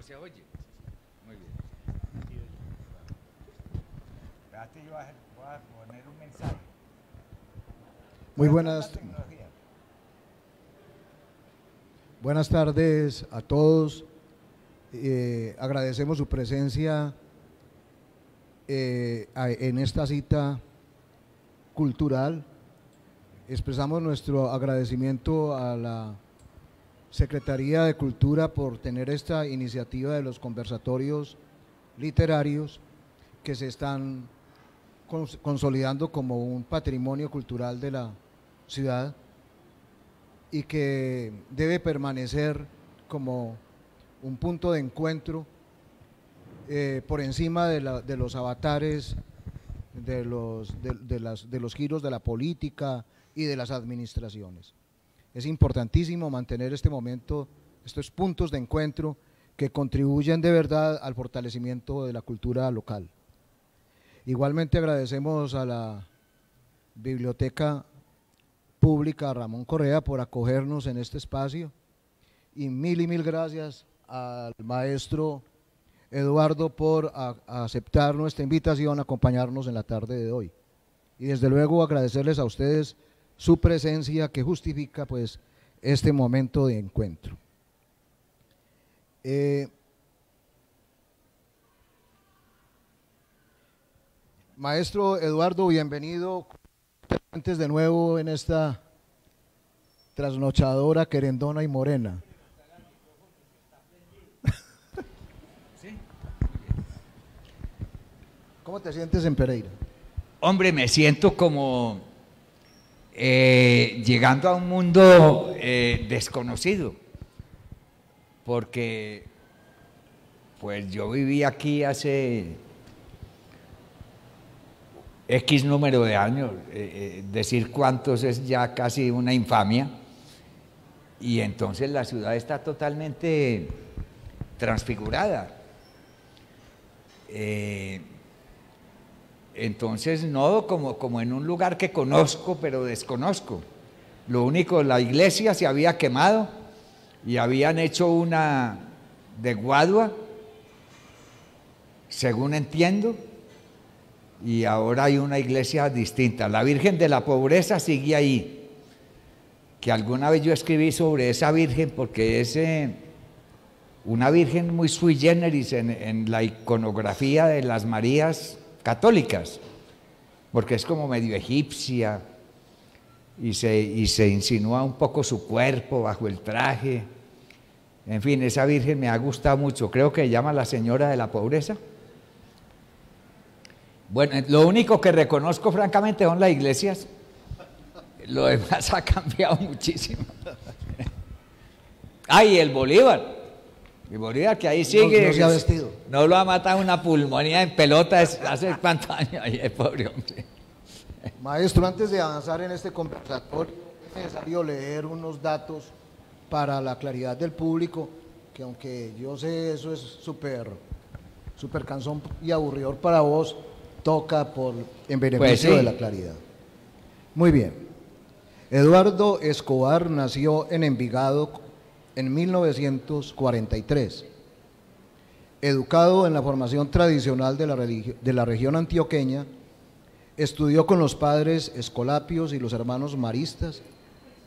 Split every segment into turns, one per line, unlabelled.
se oye. Muy bien.
Espérate, yo voy a poner un mensaje.
Muy buenas tardes a todos. Agradecemos su presencia en esta cita cultural. Expresamos nuestro agradecimiento a la Secretaría de Cultura por tener esta iniciativa de los conversatorios literarios que se están consolidando como un patrimonio cultural de la ciudad y que debe permanecer como un punto de encuentro por encima de los avatares, de los giros de la política y de las administraciones. Es importantísimo mantener este momento, estos puntos de encuentro que contribuyen de verdad al fortalecimiento de la cultura local. Igualmente agradecemos a la Biblioteca Pública Ramón Correa por acogernos en este espacio y mil gracias al maestro Eduardo por aceptar nuestra invitación a acompañarnos en la tarde de hoy. Y desde luego agradecerles a ustedes su presencia que justifica pues este momento de encuentro. Maestro Eduardo, bienvenido antes de nuevo en esta trasnochadora, querendona y morena. ¿Cómo te sientes en Pereira?
Hombre, me siento como llegando a un mundo desconocido, porque pues yo viví aquí hace X número de años, decir cuántos es ya casi una infamia, y entonces la ciudad está totalmente transfigurada. Entonces no como en un lugar que conozco pero desconozco. Lo único, la iglesia se había quemado y habían hecho una de Guadua, según entiendo, y ahora hay una iglesia distinta. La Virgen de la Pobreza sigue ahí, que alguna vez yo escribí sobre esa Virgen porque es una Virgen muy sui generis en la iconografía de las Marías católicas, porque es como medio egipcia y se insinúa un poco su cuerpo bajo el traje. En fin, esa Virgen me ha gustado mucho, creo que se llama la Señora de la Pobreza. Bueno, lo único que reconozco francamente son las iglesias, lo demás ha cambiado muchísimo. Y el Bolívar. Y Bolívar, que ahí sigue,
no se ha vestido.
No lo ha matado una pulmonía en pelota hace cuántos años, pobre hombre.
Maestro, antes de avanzar en este conversatorio, es necesario leer unos datos para la claridad del público, que aunque yo sé eso es súper cansón y aburridor para vos, toca en beneficio
pues sí,
de la claridad. Muy bien. Eduardo Escobar nació en Envigado en 1943. Educado en la formación tradicional de la región antioqueña, estudió con los padres Escolapios y los hermanos Maristas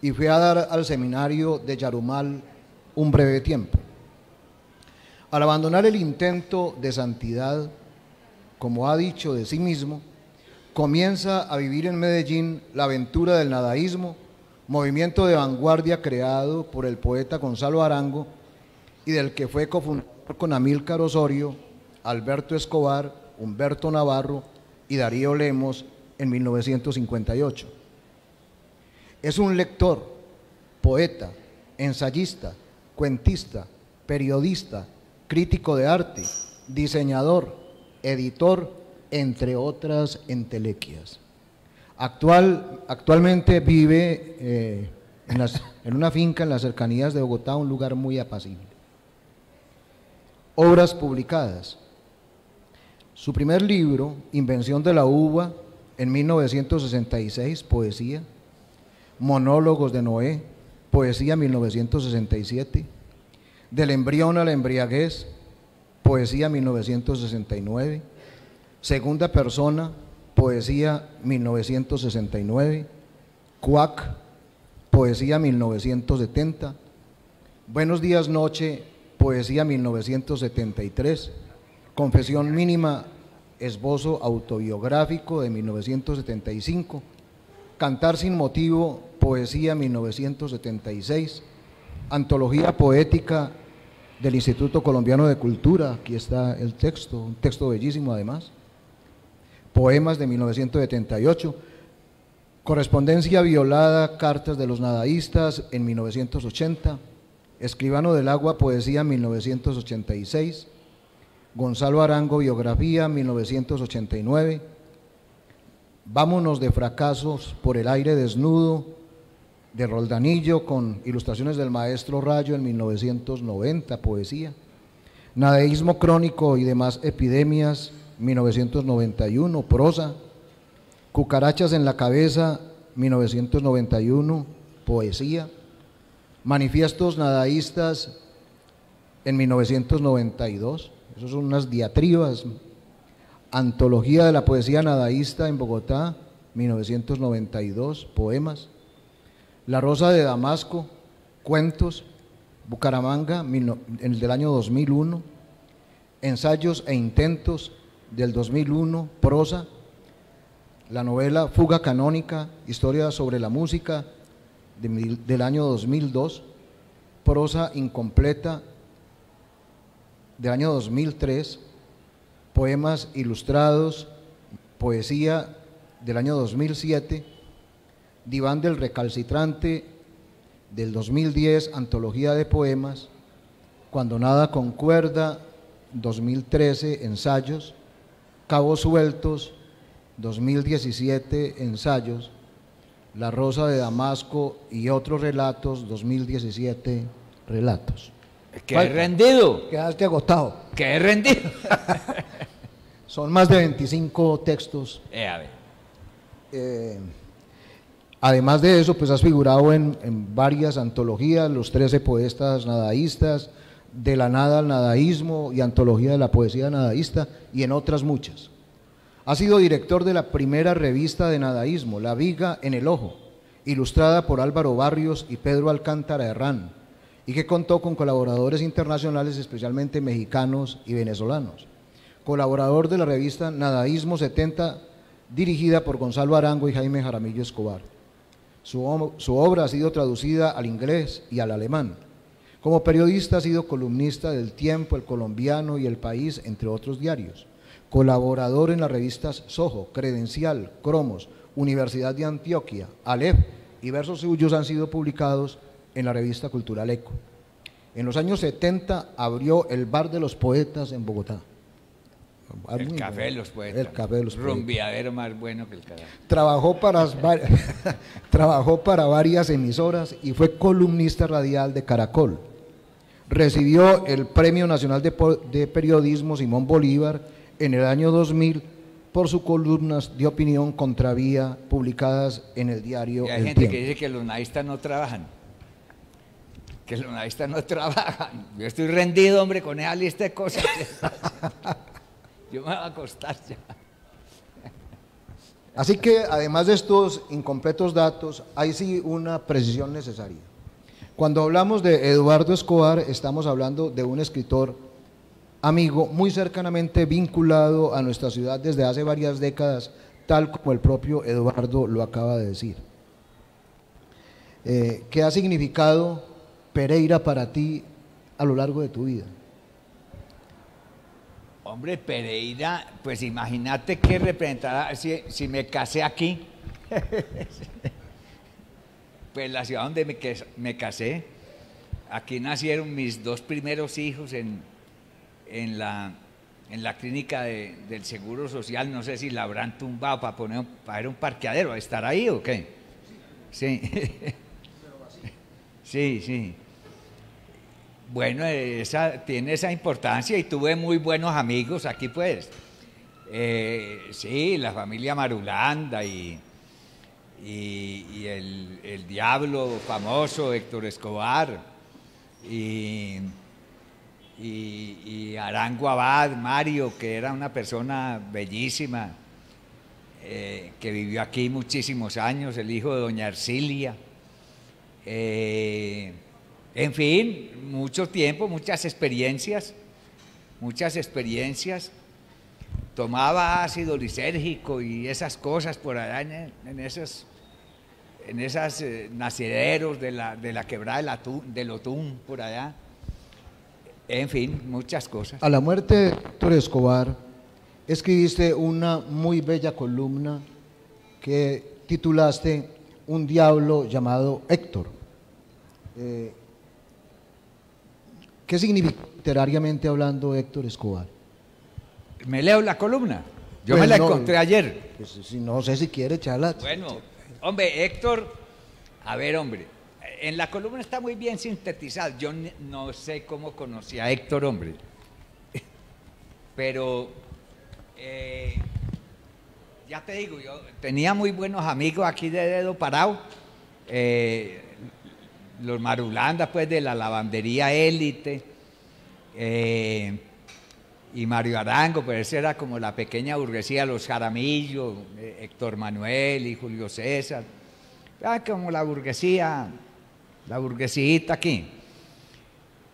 y fue a dar al seminario de Yarumal un breve tiempo. Al abandonar el intento de santidad, como ha dicho de sí mismo, comienza a vivir en Medellín la aventura del nadaísmo, movimiento de vanguardia creado por el poeta Gonzalo Arango y del que fue cofundador con Amílcar Osorio, Alberto Escobar, Humberto Navarro y Darío Lemos en 1958. Es un lector, poeta, ensayista, cuentista, periodista, crítico de arte, diseñador, editor, entre otras entelequias. Actualmente vive en una finca en las cercanías de Bogotá, un lugar muy apacible. Obras publicadas. Su primer libro, Invención de la Uva, en 1966, poesía. Monólogos de Noé, poesía, 1967. Del embrión a la embriaguez, poesía 1969. Segunda persona, poesía 1969. Cuac, poesía 1970. Buenos días noche, poesía 1973. Confesión mínima, esbozo autobiográfico de 1975. Cantar sin motivo, poesía 1976. Antología poética del Instituto Colombiano de Cultura, aquí está el texto, un texto bellísimo además. Poemas de 1978. Correspondencia violada, cartas de los nadaístas en 1980. Escribano del Agua, poesía 1986. Gonzalo Arango, biografía 1989. Vámonos de fracasos por el aire desnudo, de Roldanillo, con ilustraciones del maestro Rayo en 1990, poesía. Nadaísmo crónico y demás epidemias, 1991, prosa. Cucarachas en la cabeza, 1991, poesía. Manifiestos nadaístas en 1992, esas son unas diatribas. Antología de la poesía nadaísta en Bogotá, 1992, poemas. La Rosa de Damasco, cuentos, Bucaramanga, del año 2001. Ensayos e intentos del 2001, prosa. La novela Fuga canónica, historia sobre la música, del año 2002. Prosa incompleta, del año 2003. Poemas ilustrados, poesía del año 2007, Diván del Recalcitrante del 2010, antología de poemas, Cuando nada concuerda, 2013, ensayos, Cabos Sueltos, 2017, ensayos, La Rosa de Damasco y otros relatos, 2017, relatos.
¡Qué rendido!
Quedaste agotado.
¡Qué rendido!
Son más de 25 textos.
A ver.
Además de eso, pues has figurado en varias antologías, los 13 poetas nadaístas, De la nada al nadaísmo y Antología de la poesía nadaísta, y en otras muchas. Ha sido director de la primera revista de nadaísmo, La Viga en el Ojo, ilustrada por Álvaro Barrios y Pedro Alcántara Herrán, y que contó con colaboradores internacionales, especialmente mexicanos y venezolanos. Colaborador de la revista Nadaísmo 70, dirigida por Gonzalo Arango y Jaime Jaramillo Escobar. Su obra ha sido traducida al inglés y al alemán. Como periodista ha sido columnista del Tiempo, El Colombiano y El País, entre otros diarios. Colaborador en las revistas Sojo, Credencial, Cromos, Universidad de Antioquia, Aleph, y versos suyos han sido publicados en la revista Cultural Eco. En los años 70 abrió el Bar de los Poetas en Bogotá.
El Café de los Poetas.
El Café de los Poetas.
Rumbiadero más bueno que el carajo.
Trabajó para varias emisoras y fue columnista radial de Caracol. Recibió el Premio Nacional de Periodismo Simón Bolívar en el año 2000 por sus columnas de opinión contravía publicadas en el diario El Tiempo.
Hay gente que dice que los nadistas no trabajan. Que los nadistas no trabajan. Yo estoy rendido, hombre, con esa lista de cosas. Yo me voy a acostar ya.
Así que, además de estos incompletos datos, hay sí una precisión necesaria. Cuando hablamos de Eduardo Escobar, estamos hablando de un escritor amigo muy cercanamente vinculado a nuestra ciudad desde hace varias décadas, tal como el propio Eduardo lo acaba de decir. ¿Qué ha significado Pereira para ti a lo largo de tu vida?
Hombre, Pereira, pues imagínate que representará, si me casé aquí, pues la ciudad donde me casé, aquí nacieron mis dos primeros hijos en la clínica del Seguro Social. No sé si la habrán tumbado para ver un parqueadero, ¿estar ahí o qué? Sí. Sí, sí. Bueno, tiene esa importancia y tuve muy buenos amigos aquí, pues. Sí, la familia Marulanda y el diablo famoso Héctor Escobar y y Arango Abad, Mario, que era una persona bellísima, que vivió aquí muchísimos años, el hijo de doña Ercilia. En fin, mucho tiempo, muchas experiencias. Tomaba ácido lisérgico y esas cosas por allá en esos nacideros de la quebrada del Otún, por allá. En fin, muchas cosas.
A la muerte de Héctor Escobar, escribiste una muy bella columna que titulaste Un diablo llamado Héctor. ¿Qué significa literariamente hablando Héctor Escobar?
¿Me leo la columna? Yo
Pues
me la
no,
encontré ayer.
Pues, si no sé si quiere, charla.
Bueno, hombre, Héctor, a ver, hombre, en la columna está muy bien sintetizado. Yo no sé cómo conocí a Héctor, hombre, pero ya te digo, yo tenía muy buenos amigos aquí de Dedo Parado, los Marulanda, pues, de la lavandería Élite, y Mario Arango, pues esa era como la pequeña burguesía, los Jaramillo, Héctor Manuel y Julio César, como la burguesía, la burguesita aquí.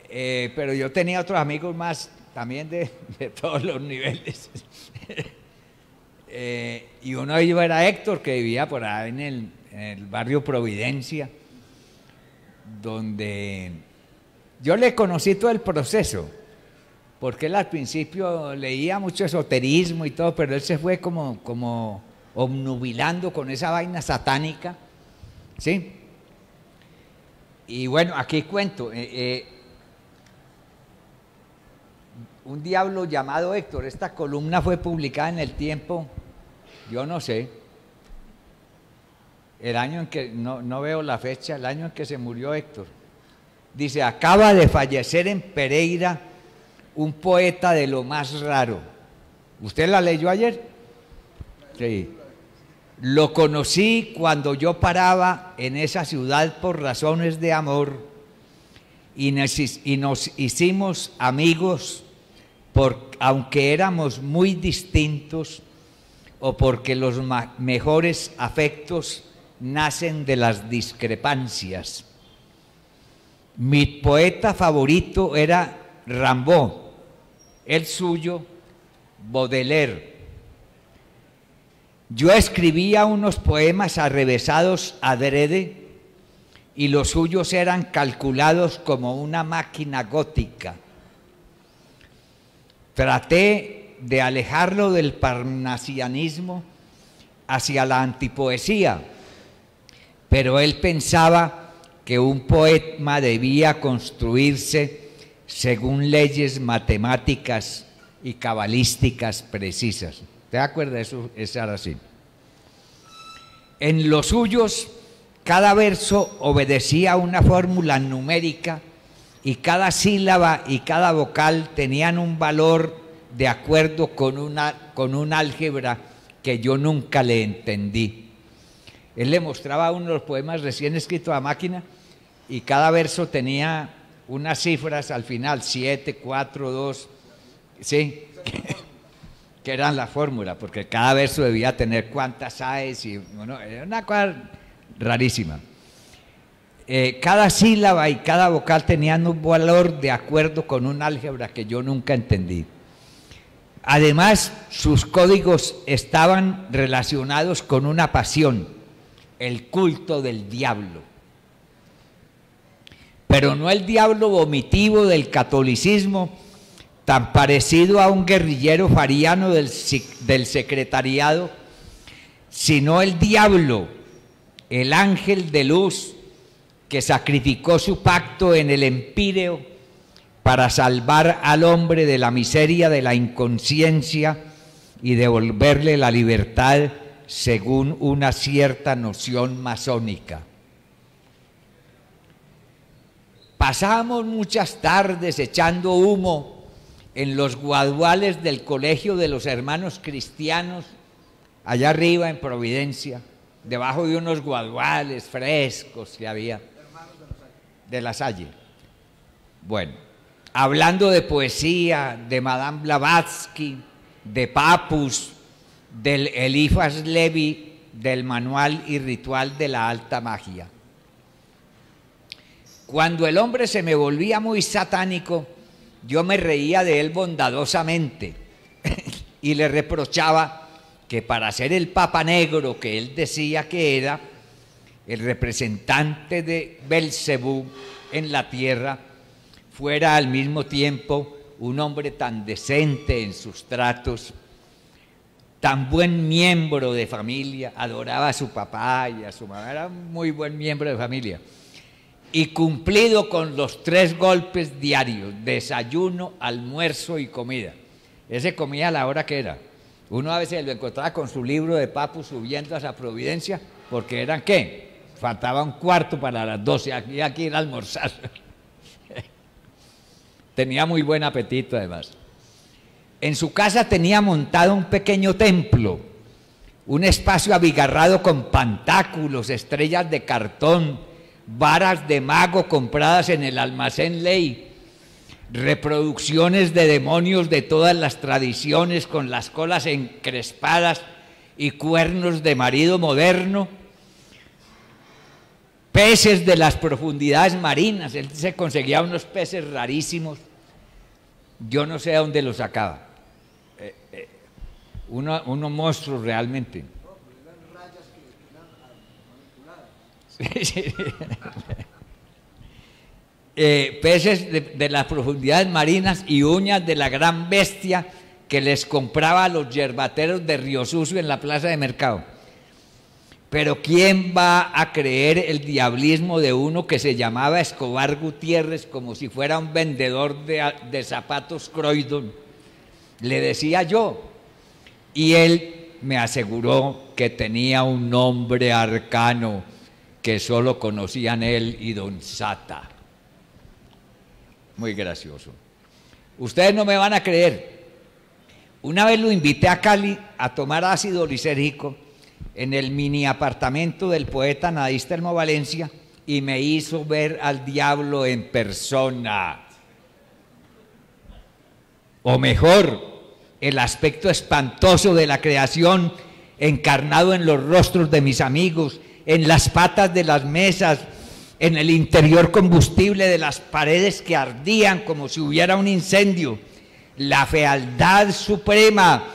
Pero yo tenía otros amigos más también de todos los niveles. Y uno de ellos era Héctor, que vivía por ahí en el barrio Providencia, donde yo le conocí todo el proceso, porque él al principio leía mucho esoterismo y todo, pero él se fue como obnubilando con esa vaina satánica, ¿sí? Y bueno, aquí cuento, un diablo llamado Héctor. Esta columna fue publicada en El Tiempo, yo no sé, el año en que, no veo la fecha, el año en que se murió Héctor. Dice, acaba de fallecer en Pereira un poeta de lo más raro. ¿Usted la leyó ayer? Sí. Lo conocí cuando yo paraba en esa ciudad por razones de amor y nos hicimos amigos aunque éramos muy distintos o porque los mejores afectos nacen de las discrepancias. Mi poeta favorito era Rimbaud, el suyo Baudelaire. Yo escribía unos poemas arrevesados adrede y los suyos eran calculados como una máquina gótica. Traté de alejarlo del parnasianismo hacia la antipoesía, pero él pensaba que un poema debía construirse según leyes matemáticas y cabalísticas precisas. ¿Te acuerdas? Eso era así. En los suyos, cada verso obedecía a una fórmula numérica y cada sílaba y cada vocal tenían un valor de acuerdo con un álgebra que yo nunca le entendí. Él le mostraba a uno de los poemas recién escritos a máquina y cada verso tenía unas cifras al final, 7, 4, 2, ¿sí? Que eran la fórmula, porque cada verso debía tener cuántas A's y bueno, era una cosa rarísima. Cada sílaba y cada vocal tenían un valor de acuerdo con un álgebra que yo nunca entendí. Además, sus códigos estaban relacionados con una pasión, el culto del diablo. Pero no el diablo vomitivo del catolicismo, tan parecido a un guerrillero fariano del secretariado, sino el diablo, el ángel de luz que sacrificó su pacto en el empíreo para salvar al hombre de la miseria de la inconsciencia y devolverle la libertad según una cierta noción masónica. Pasábamos muchas tardes echando humo en los guaduales del Colegio de los Hermanos Cristianos, allá arriba en Providencia, debajo de unos guaduales frescos que había, de La Salle. Bueno, hablando de poesía, de Madame Blavatsky, de Papus, del Eliphas Levi, del manual y ritual de la alta magia. Cuando el hombre se me volvía muy satánico, yo me reía de él bondadosamente y le reprochaba que para ser el Papa Negro que él decía que era, el representante de Belcebú en la tierra, fuera al mismo tiempo un hombre tan decente en sus tratos, tan buen miembro de familia, adoraba a su papá y a su mamá, era un muy buen miembro de familia, y cumplido con los 3 golpes diarios, desayuno, almuerzo y comida. Ese comía a la hora que era. Uno a veces lo encontraba con su libro de Papus subiendo a esa Providencia, porque eran ¿qué? Faltaba un cuarto para las 12, había que ir a almorzar. Tenía muy buen apetito además. En su casa tenía montado un pequeño templo, un espacio abigarrado con pantáculos, estrellas de cartón, varas de mago compradas en el almacén Ley, reproducciones de demonios de todas las tradiciones con las colas encrespadas y cuernos de marido moderno, peces de las profundidades marinas. Él se conseguía unos peces rarísimos, yo no sé de dónde los sacaba, unos monstruos realmente. Peces de las profundidades marinas y uñas de la gran bestia que les compraba a los yerbateros de Río Sucio en la plaza de mercado. Pero ¿quién va a creer el diablismo de uno que se llamaba Escobar Gutiérrez como si fuera un vendedor de zapatos Croydon? Le decía yo, y él me aseguró que tenía un nombre arcano que solo conocían él y don Sata. Muy gracioso. Ustedes no me van a creer. Una vez lo invité a Cali a tomar ácido lisérgico en el mini apartamento del poeta nadista Elmo Valencia y me hizo ver al diablo en persona. O mejor, el aspecto espantoso de la creación encarnado en los rostros de mis amigos, en las patas de las mesas, en el interior combustible de las paredes que ardían como si hubiera un incendio, la fealdad suprema.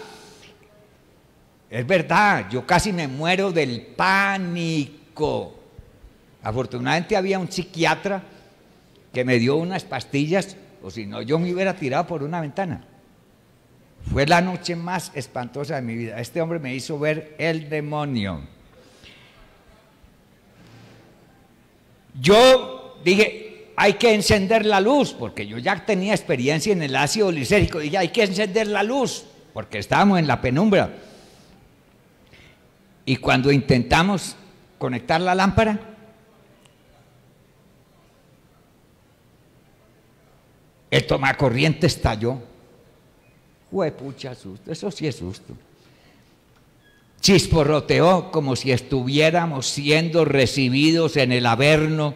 Es verdad, yo casi me muero del pánico. Afortunadamente había un psiquiatra que me dio unas pastillas, o si no yo me hubiera tirado por una ventana. Fue la noche más espantosa de mi vida. Este hombre me hizo ver el demonio. Yo dije, hay que encender la luz, porque yo ya tenía experiencia en el ácido lisérgico. Dije, hay que encender la luz, porque estábamos en la penumbra. Y cuando intentamos conectar la lámpara, el tomacorriente estalló. Juepucha susto, eso sí es susto. Chisporroteó como si estuviéramos siendo recibidos en el Averno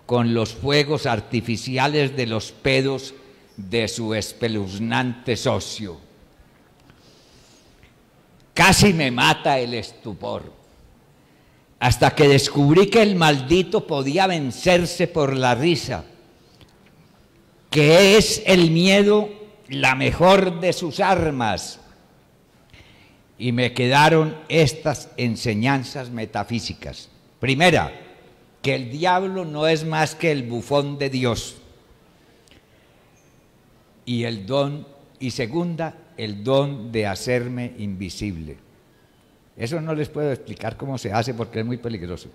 con los fuegos artificiales de los pedos de su espeluznante socio. Casi me mata el estupor, hasta que descubrí que el maldito podía vencerse por la risa, que es el miedo la mejor de sus armas. Y me quedaron estas enseñanzas metafísicas. Primera, que el diablo no es más que el bufón de Dios. Y segunda, el don de hacerme invisible. Eso no les puedo explicar cómo se hace porque es muy peligroso.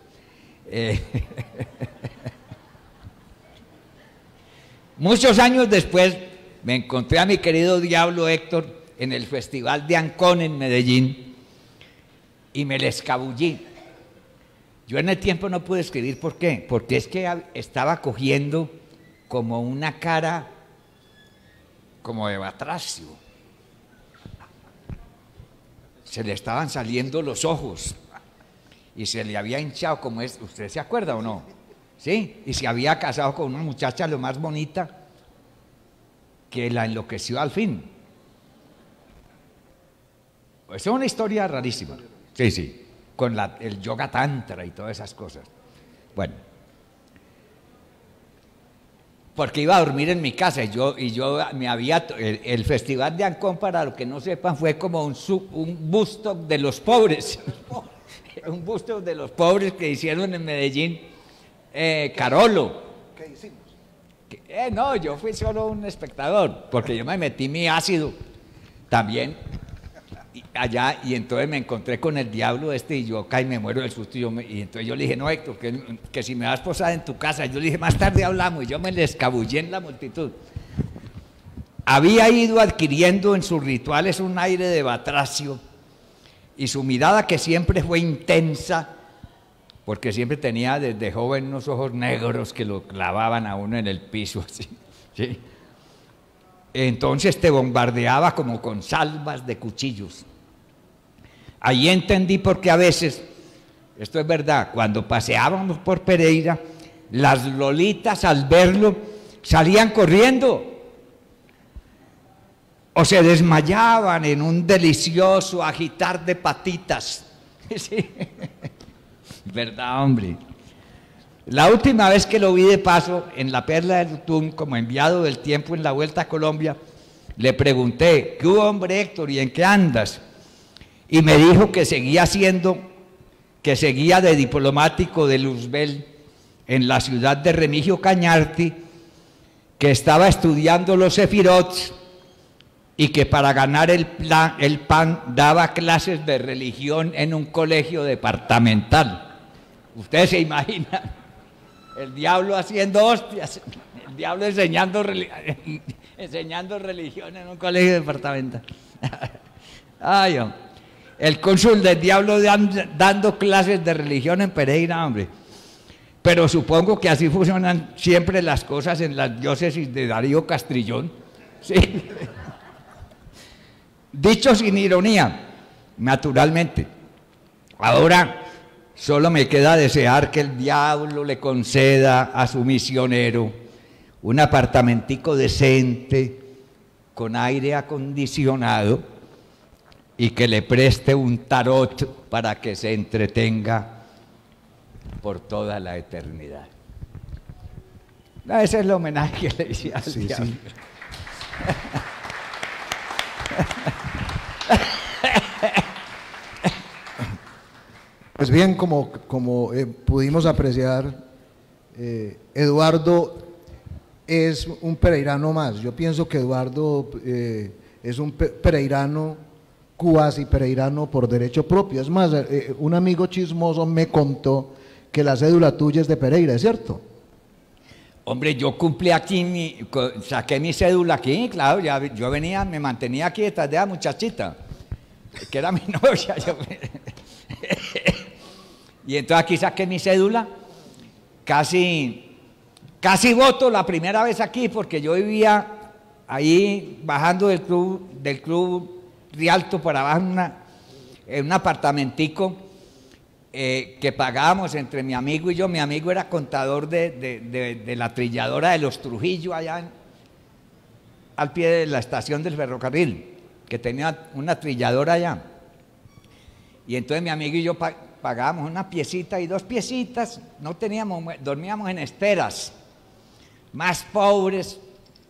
Muchos años después me encontré a mi querido diablo Héctor en el Festival de Ancón en Medellín y me le escabullí. Yo en el tiempo no pude escribir por qué, porque es que estaba cogiendo como una cara como de batracio. Se le estaban saliendo los ojos y se le había hinchado como es, ¿usted se acuerda o no? ¿Sí? Y se había casado con una muchacha lo más bonita que la enloqueció al fin. Es una historia rarísima. Sí, sí, con el yoga tantra y todas esas cosas. Bueno, porque iba a dormir en mi casa y yo me había... El Festival de Ancón, para los que no sepan, fue como un busto de los pobres. Un busto de los pobres que hicieron en Medellín, Carolo.
¿Qué hicimos?
No, yo fui solo un espectador, porque yo me metí mi ácido también allá, y entonces me encontré con el diablo y yo caí, me muero del susto, y entonces yo le dije, no, Héctor, que si me vas a posar en tu casa, yo le dije, más tarde hablamos, y yo me le escabullé en la multitud. Había ido adquiriendo en sus rituales un aire de batracio, y su mirada, que siempre fue intensa, porque siempre tenía desde joven unos ojos negros que lo clavaban a uno en el piso, así, ¿sí? Entonces te bombardeaba como con salvas de cuchillos. Ahí entendí por qué a veces, esto es verdad, cuando paseábamos por Pereira, las lolitas al verlo salían corriendo o se desmayaban en un delicioso agitar de patitas. Sí. ¿Verdad, hombre? La última vez que lo vi de paso en la Perla del Utún, como enviado del tiempo en la Vuelta a Colombia, le pregunté, ¿qué hubo, hombre, Héctor, y en qué andas? Y me dijo que seguía de diplomático de Luzbel en la ciudad de Remigio Cañarti, que estaba estudiando los sefirots y que para ganar el pan daba clases de religión en un colegio departamental. Ustedes se imaginan, el diablo haciendo hostias, el diablo enseñando religión en un colegio departamental. Ay, hombre. El cónsul del diablo dando clases de religión en Pereira, hombre. Pero supongo que así funcionan siempre las cosas en las diócesis de Darío Castrillón. Sí. Dicho sin ironía, naturalmente. Ahora solo me queda desear que el diablo le conceda a su misionero un apartamentico decente, con aire acondicionado, y que le preste un tarot para que se entretenga por toda la eternidad. Ese es el homenaje que le hice al diablo. Sí.
Pues bien, como pudimos apreciar, Eduardo es un pereirano más. Yo pienso que Eduardo es un pereirano, cuasi pereirano por derecho propio. Es más, un amigo chismoso me contó que la cédula tuya es de Pereira, ¿es cierto?
Hombre, yo cumplí aquí, saqué mi cédula aquí, claro, yo venía, me mantenía aquí detrás de la muchachita, que era mi novia. Y entonces aquí saqué mi cédula, casi voto la primera vez aquí, porque yo vivía ahí bajando del club Rialto para abajo en un apartamentico que pagábamos entre mi amigo y yo. Mi amigo era contador de la trilladora de los Trujillo, allá al pie de la estación del ferrocarril, que tenía una trilladora allá. Y entonces mi amigo y yo pagábamos una piecita y 2 piecitas, no teníamos, dormíamos en esteras, más pobres,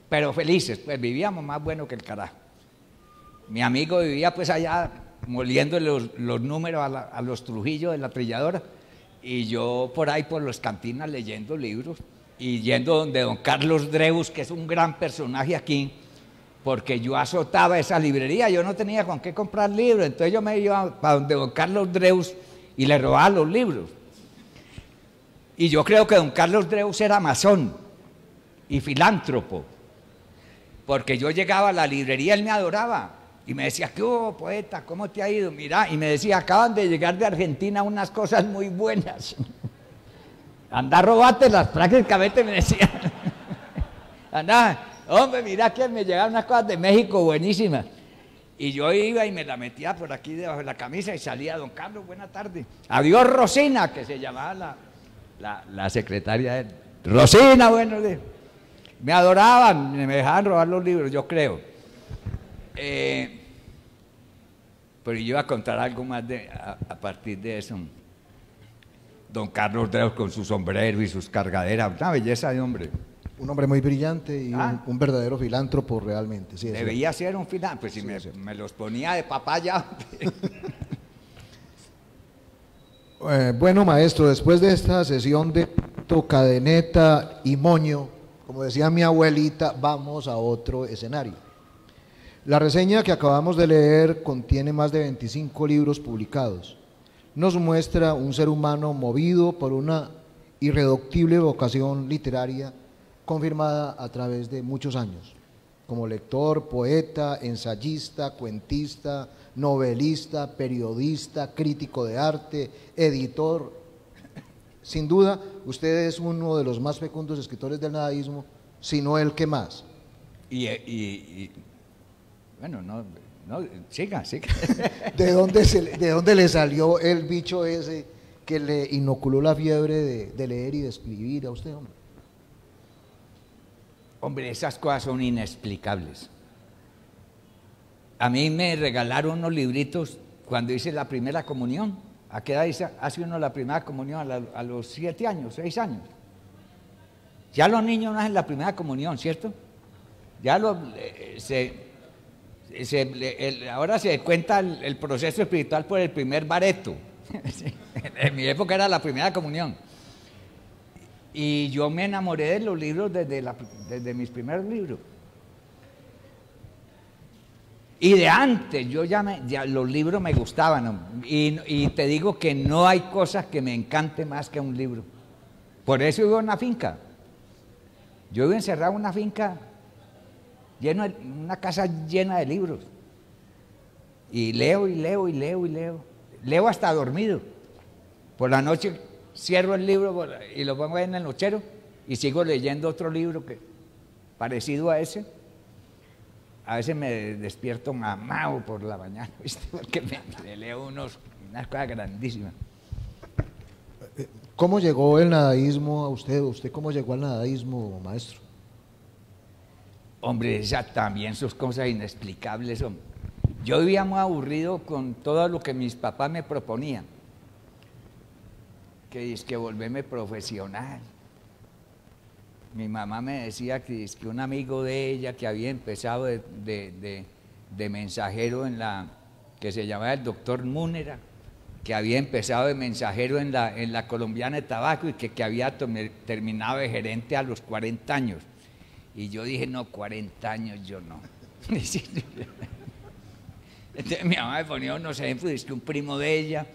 pero felices, pues vivíamos más bueno que el carajo. Mi amigo vivía pues allá moliendo los números a los Trujillo de la trilladora, y yo por ahí por las cantinas leyendo libros y yendo donde don Carlos Dreus, que es un gran personaje aquí, porque yo azotaba esa librería, yo no tenía con qué comprar libros, entonces yo me iba para donde don Carlos Dreus y le robaba los libros. Y yo creo que don Carlos Dreus era masón y filántropo, porque yo llegaba a la librería, él me adoraba y me decía, ¿qué hubo, poeta? ¿Cómo te ha ido? Mira, y me decía, acaban de llegar de Argentina unas cosas muy buenas. Anda, robátelas, prácticamente me decía. Anda, hombre, mira que me llegaron unas cosas de México buenísimas. Y yo iba y me la metía por aquí debajo de la camisa y salía, don Carlos, buena tarde. Adiós, Rosina, que se llamaba la secretaria de él. Rosina, buenos días. Me adoraban, me dejaban robar los libros, yo creo. Pero yo iba a contar algo más a partir de eso. Don Carlos Dreus con su sombrero y sus cargaderas, una belleza de hombre.
Un hombre muy brillante y
Ah.
un verdadero filántropo realmente. Sí,
Debía ser un final, pues si
Sí,
me,
sí.
me los ponía de papaya.
Bueno, maestro, después de esta sesión de cadeneta y moño, como decía mi abuelita, vamos a otro escenario. La reseña que acabamos de leer contiene más de 25 libros publicados. Nos muestra un ser humano movido por una irreductible vocación literaria confirmada a través de muchos años, como lector, poeta, ensayista, cuentista, novelista, periodista, crítico de arte, editor. Sin duda, usted es uno de los más fecundos escritores del nadaísmo, si no el que más.
Bueno, no, siga.
¿De dónde le salió el bicho ese que le inoculó la fiebre de leer y de escribir a usted, hombre?
Hombre, esas cosas son inexplicables. A mí me regalaron unos libritos cuando hice la primera comunión. ¿A qué edad hace uno la primera comunión? A los 7 años, 6 años. Ya los niños no hacen la primera comunión, ¿cierto? Ya ahora se cuenta el proceso espiritual por el primer bareto. En mi época era la primera comunión. Y yo me enamoré de los libros desde mis primeros libros. Y de antes, ya los libros me gustaban. Y te digo que no hay cosas que me encante más que un libro. Por eso vivo en una finca. Yo vivo encerrado en una finca, una casa llena de libros. Y leo, y leo, y leo, y leo. Leo hasta dormido. Por la noche cierro el libro y lo pongo en el nochero y sigo leyendo otro libro parecido a ese. A veces me despierto mamado por la mañana, ¿viste? Porque me leo unas cosas grandísimas.
¿Cómo llegó el nadaísmo a usted? ¿Usted cómo llegó al nadaísmo, maestro?
Hombre, esas también son cosas inexplicables, hombre. Yo vivía muy aburrido con todo lo que mis papás me proponían. Que es que volverme profesional. Mi mamá me decía que es que un amigo de ella que había empezado de mensajero que se llamaba el doctor Múnera, que había empezado de mensajero en la Colombiana de Tabaco y que había terminado de gerente a los 40 años. Y yo dije, no, 40 años yo no. Entonces mi mamá me ponía unos ejemplos, es que un primo de ella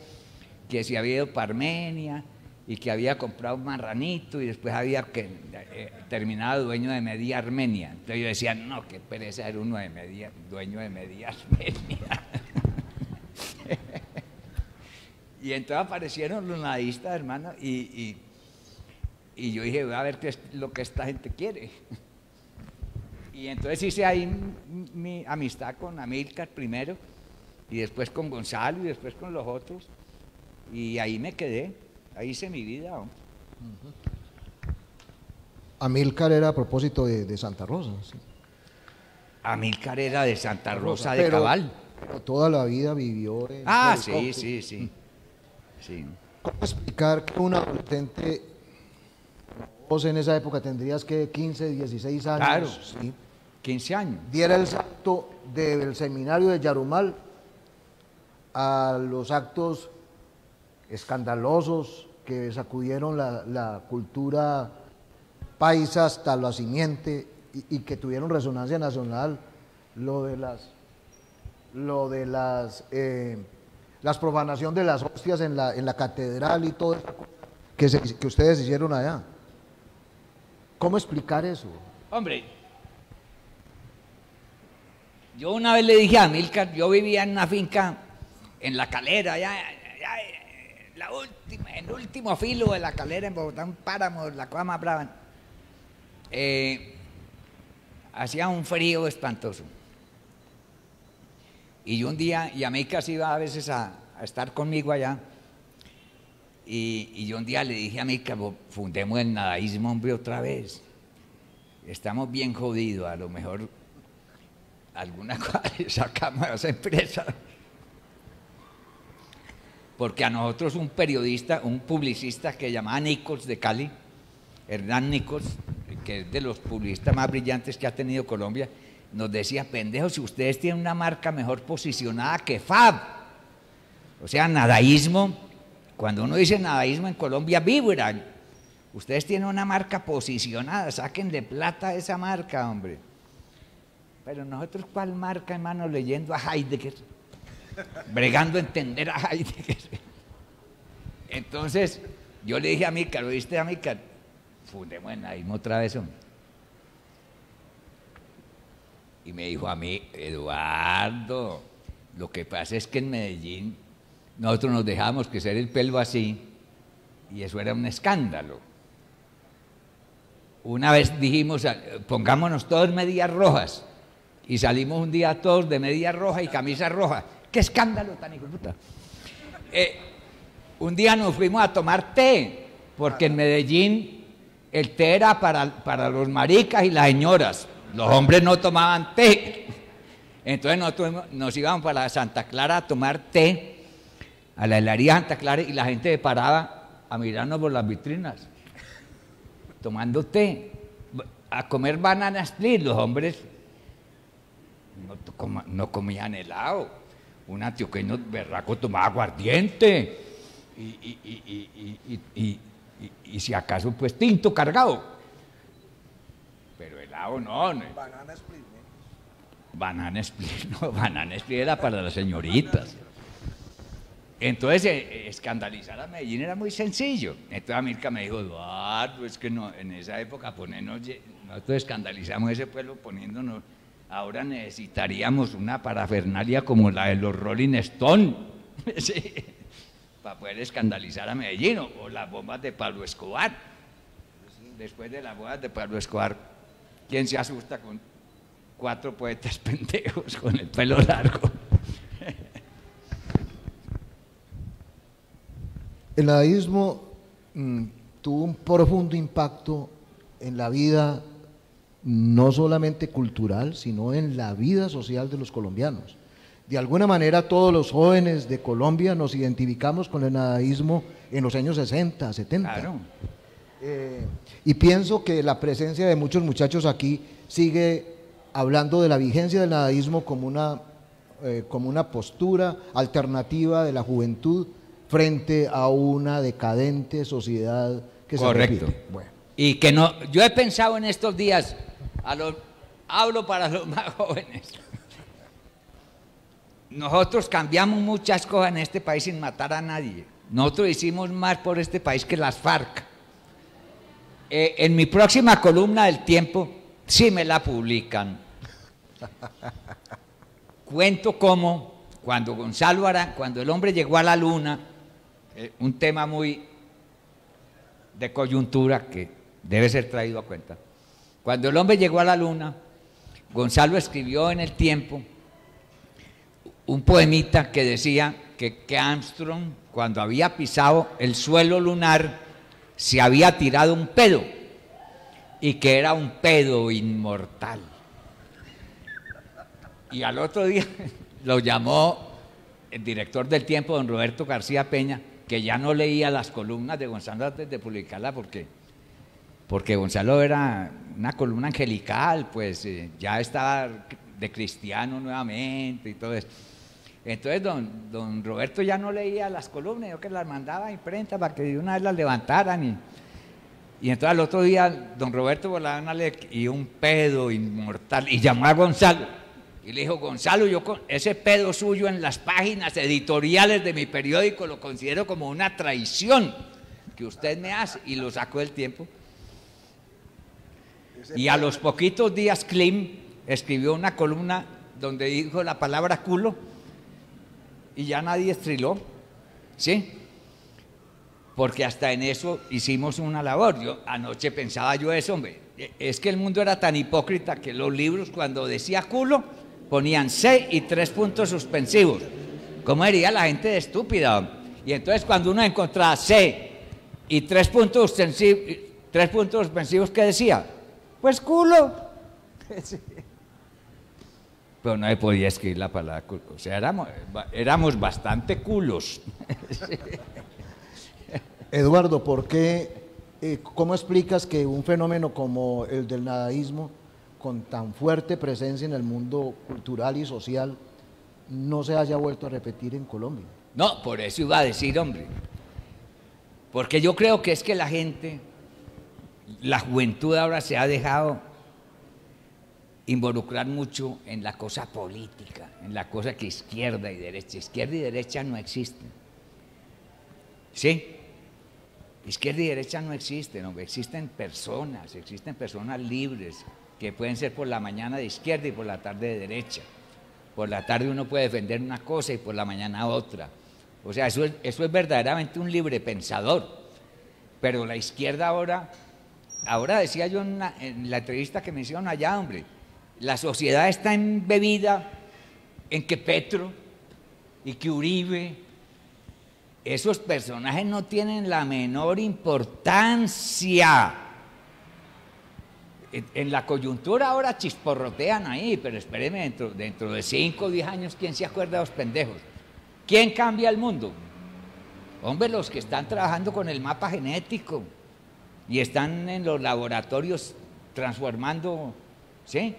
que se había ido para Armenia y que había comprado un marranito y después había terminado dueño de Media Armenia. Entonces yo decía, no, qué pereza ser uno dueño de Media Armenia. Y entonces aparecieron los nadistas, hermano, y yo dije, voy a ver qué es lo que esta gente quiere. Y entonces hice ahí mi amistad con Amílcar primero, y después con Gonzalo, y después con los otros, y ahí me quedé, ahí hice mi vida.
Amílcar era a propósito de Santa Rosa. ¿Sí?
Amílcar era de Santa Rosa de Cabal.
Pero toda la vida vivió en
Sí.
¿Cómo explicar que un adolescente, vos en esa época tendrías que 15, 16 años,
Claro.
¿sí?
15 años.
diera el salto del seminario de Yarumal a los actos escandalosos que sacudieron la cultura paisa hasta la simiente y que tuvieron resonancia nacional, las profanación de las hostias en la catedral y todo eso que ustedes hicieron allá? ¿Cómo explicar eso?
Hombre, yo una vez le dije a Amílcar, yo vivía en una finca en La Calera, en el último filo de La Calera, en Bogotá, un páramo, la cosa más brava. Hacía un frío espantoso. Y yo un día, y Amílcar se iba a veces a estar conmigo allá, y yo un día le dije a Amílcar, fundemos el nadaísmo, hombre, otra vez. estamos bien jodidos, a lo mejor alguna cosa le sacamos a esa empresa. Porque a nosotros un periodista, un publicista que llamaba Nichols de Cali, Hernán Nichols, que es de los publicistas más brillantes que ha tenido Colombia, nos decía: pendejos, si ustedes tienen una marca mejor posicionada que FAB. O sea, nadaísmo, cuando uno dice nadaísmo en Colombia vibran. Ustedes tienen una marca posicionada, sáquenle plata a esa marca, hombre. Pero nosotros, ¿cuál marca, hermano? Leyendo a Heidegger, bregando a entender a Heidegger. Entonces, yo le dije a Amílcar: ¿oíste, Amílcar? Fundemos en nadaísmo otra vez, hombre. Y me dijo a mí: Eduardo, lo que pasa es que en Medellín nosotros nos dejábamos crecer el pelo así y eso era un escándalo. Una vez dijimos: pongámonos todos medias rojas, y salimos un día todos de medias rojas y camisas rojas. ¡Qué escándalo tan hijo de puta! Un día nos fuimos a tomar té, porque en Medellín el té era para los maricas y las señoras. Los hombres no tomaban té. Entonces nosotros nos íbamos para Santa Clara a tomar té, a la heladería Santa Clara, y la gente se paraba a mirarnos por las vitrinas, tomando té, a comer banana split. Los hombres no comían helado. Un antioqueño berraco tomaba aguardiente y si acaso pues tinto cargado. Pero helado no.
Banana split, ¿no?
Banana split, no, banana split era para las señoritas. Entonces, escandalizar a Medellín era muy sencillo. Entonces Amílcar me dijo: Eduardo, es que no, en esa época nosotros escandalizamos ese pueblo poniéndonos, ahora necesitaríamos una parafernalia como la de los Rolling Stone, sí, para poder escandalizar a Medellín, o las bombas de Pablo Escobar. Después de las bombas de Pablo Escobar, ¿quién se asusta con 4 poetas pendejos con el pelo largo?
El nadaísmo tuvo un profundo impacto en la vida, no solamente cultural, sino en la vida social de los colombianos. De alguna manera todos los jóvenes de Colombia nos identificamos con el nadaísmo en los años 60, 70.
Claro.
Y pienso que la presencia de muchos muchachos aquí sigue hablando de la vigencia del nadaísmo como una postura alternativa de la juventud frente a una decadente sociedad que
correcto.
Se repite. Bueno.
Y que no, yo he pensado en estos días, hablo para los más jóvenes. Nosotros cambiamos muchas cosas en este país sin matar a nadie. Nosotros hicimos más por este país que las FARC. En mi próxima columna del Tiempo, sí me la publican, cuento cómo cuando Gonzalo Arango, cuando el hombre llegó a la luna, un tema muy de coyuntura que debe ser traído a cuenta. Cuando el hombre llegó a la luna, Gonzalo escribió en el Tiempo un poemita que decía que Armstrong, cuando había pisado el suelo lunar, se había tirado un pedo y que era un pedo inmortal. Y al otro día lo llamó el director del Tiempo, don Roberto García Peña, que ya no leía las columnas de Gonzalo antes de publicarla porque Gonzalo era una columna angelical, pues ya estaba de cristiano nuevamente y todo eso. Entonces don Roberto ya no leía las columnas, yo que las mandaba a imprenta para que de una vez las levantaran. Y entonces al otro día don Roberto volaba una y un pedo inmortal, y llamó a Gonzalo y le dijo: Gonzalo, yo con ese pedo suyo en las páginas editoriales de mi periódico lo considero como una traición que usted me hace, y lo sacó del Tiempo. Y a los poquitos días Klim escribió una columna donde dijo la palabra culo y ya nadie estriló, ¿sí? Porque hasta en eso hicimos una labor. Anoche pensaba yo eso, hombre, es que el mundo era tan hipócrita que los libros cuando decía culo ponían C y 3 puntos suspensivos. ¿Cómo diría la gente de estúpida? Y entonces cuando uno encontraba C y 3 puntos suspensivos, ¿qué decía? Pues culo. Sí. Pero no se podía escribir la palabra culo. O sea, éramos bastante culos. Sí.
Eduardo, ¿cómo explicas que un fenómeno como el del nadaísmo, con tan fuerte presencia en el mundo cultural y social, no se haya vuelto a repetir en Colombia?
No, por eso iba a decir, hombre. Porque yo creo que es que la gente, la juventud ahora se ha dejado involucrar mucho en la cosa política, en la cosa que izquierda y derecha no existen. ¿Sí? Izquierda y derecha no existen, hombre, existen personas libres, que pueden ser por la mañana de izquierda y por la tarde de derecha. Por la tarde uno puede defender una cosa y por la mañana otra. O sea, eso es verdaderamente un libre pensador. Pero la izquierda ahora decía yo en la entrevista que me hicieron allá, hombre, la sociedad está embebida en que Petro y que Uribe, esos personajes no tienen la menor importancia. En la coyuntura ahora chisporrotean ahí, pero espéreme, dentro de 5 o 10 años, ¿quién se acuerda de los pendejos? ¿Quién cambia el mundo? Hombre, los que están trabajando con el mapa genético y están en los laboratorios transformando, ¿sí?,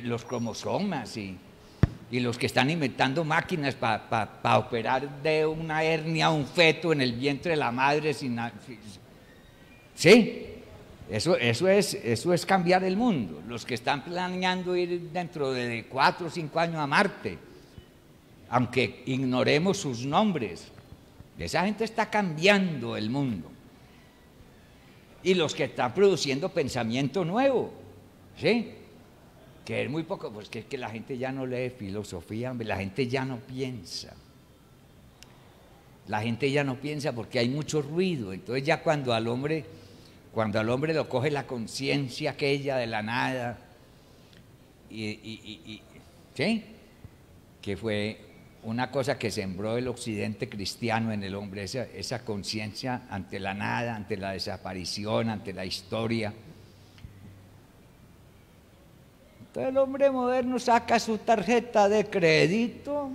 los cromosomas y los que están inventando máquinas para operar de una hernia a un feto en el vientre de la madre sin ¿sí? Eso es cambiar el mundo. Los que están planeando ir dentro de 4 o 5 años a Marte, aunque ignoremos sus nombres, esa gente está cambiando el mundo. Y los que están produciendo pensamiento nuevo, ¿sí?, que es muy poco, pues que es que la gente ya no lee filosofía, la gente ya no piensa. La gente ya no piensa porque hay mucho ruido. Entonces ya cuando al hombre lo coge la conciencia aquella de la nada, ¿sí?, que fue una cosa que sembró el occidente cristiano en el hombre, esa conciencia ante la nada, ante la desaparición, ante la historia. Entonces el hombre moderno saca su tarjeta de crédito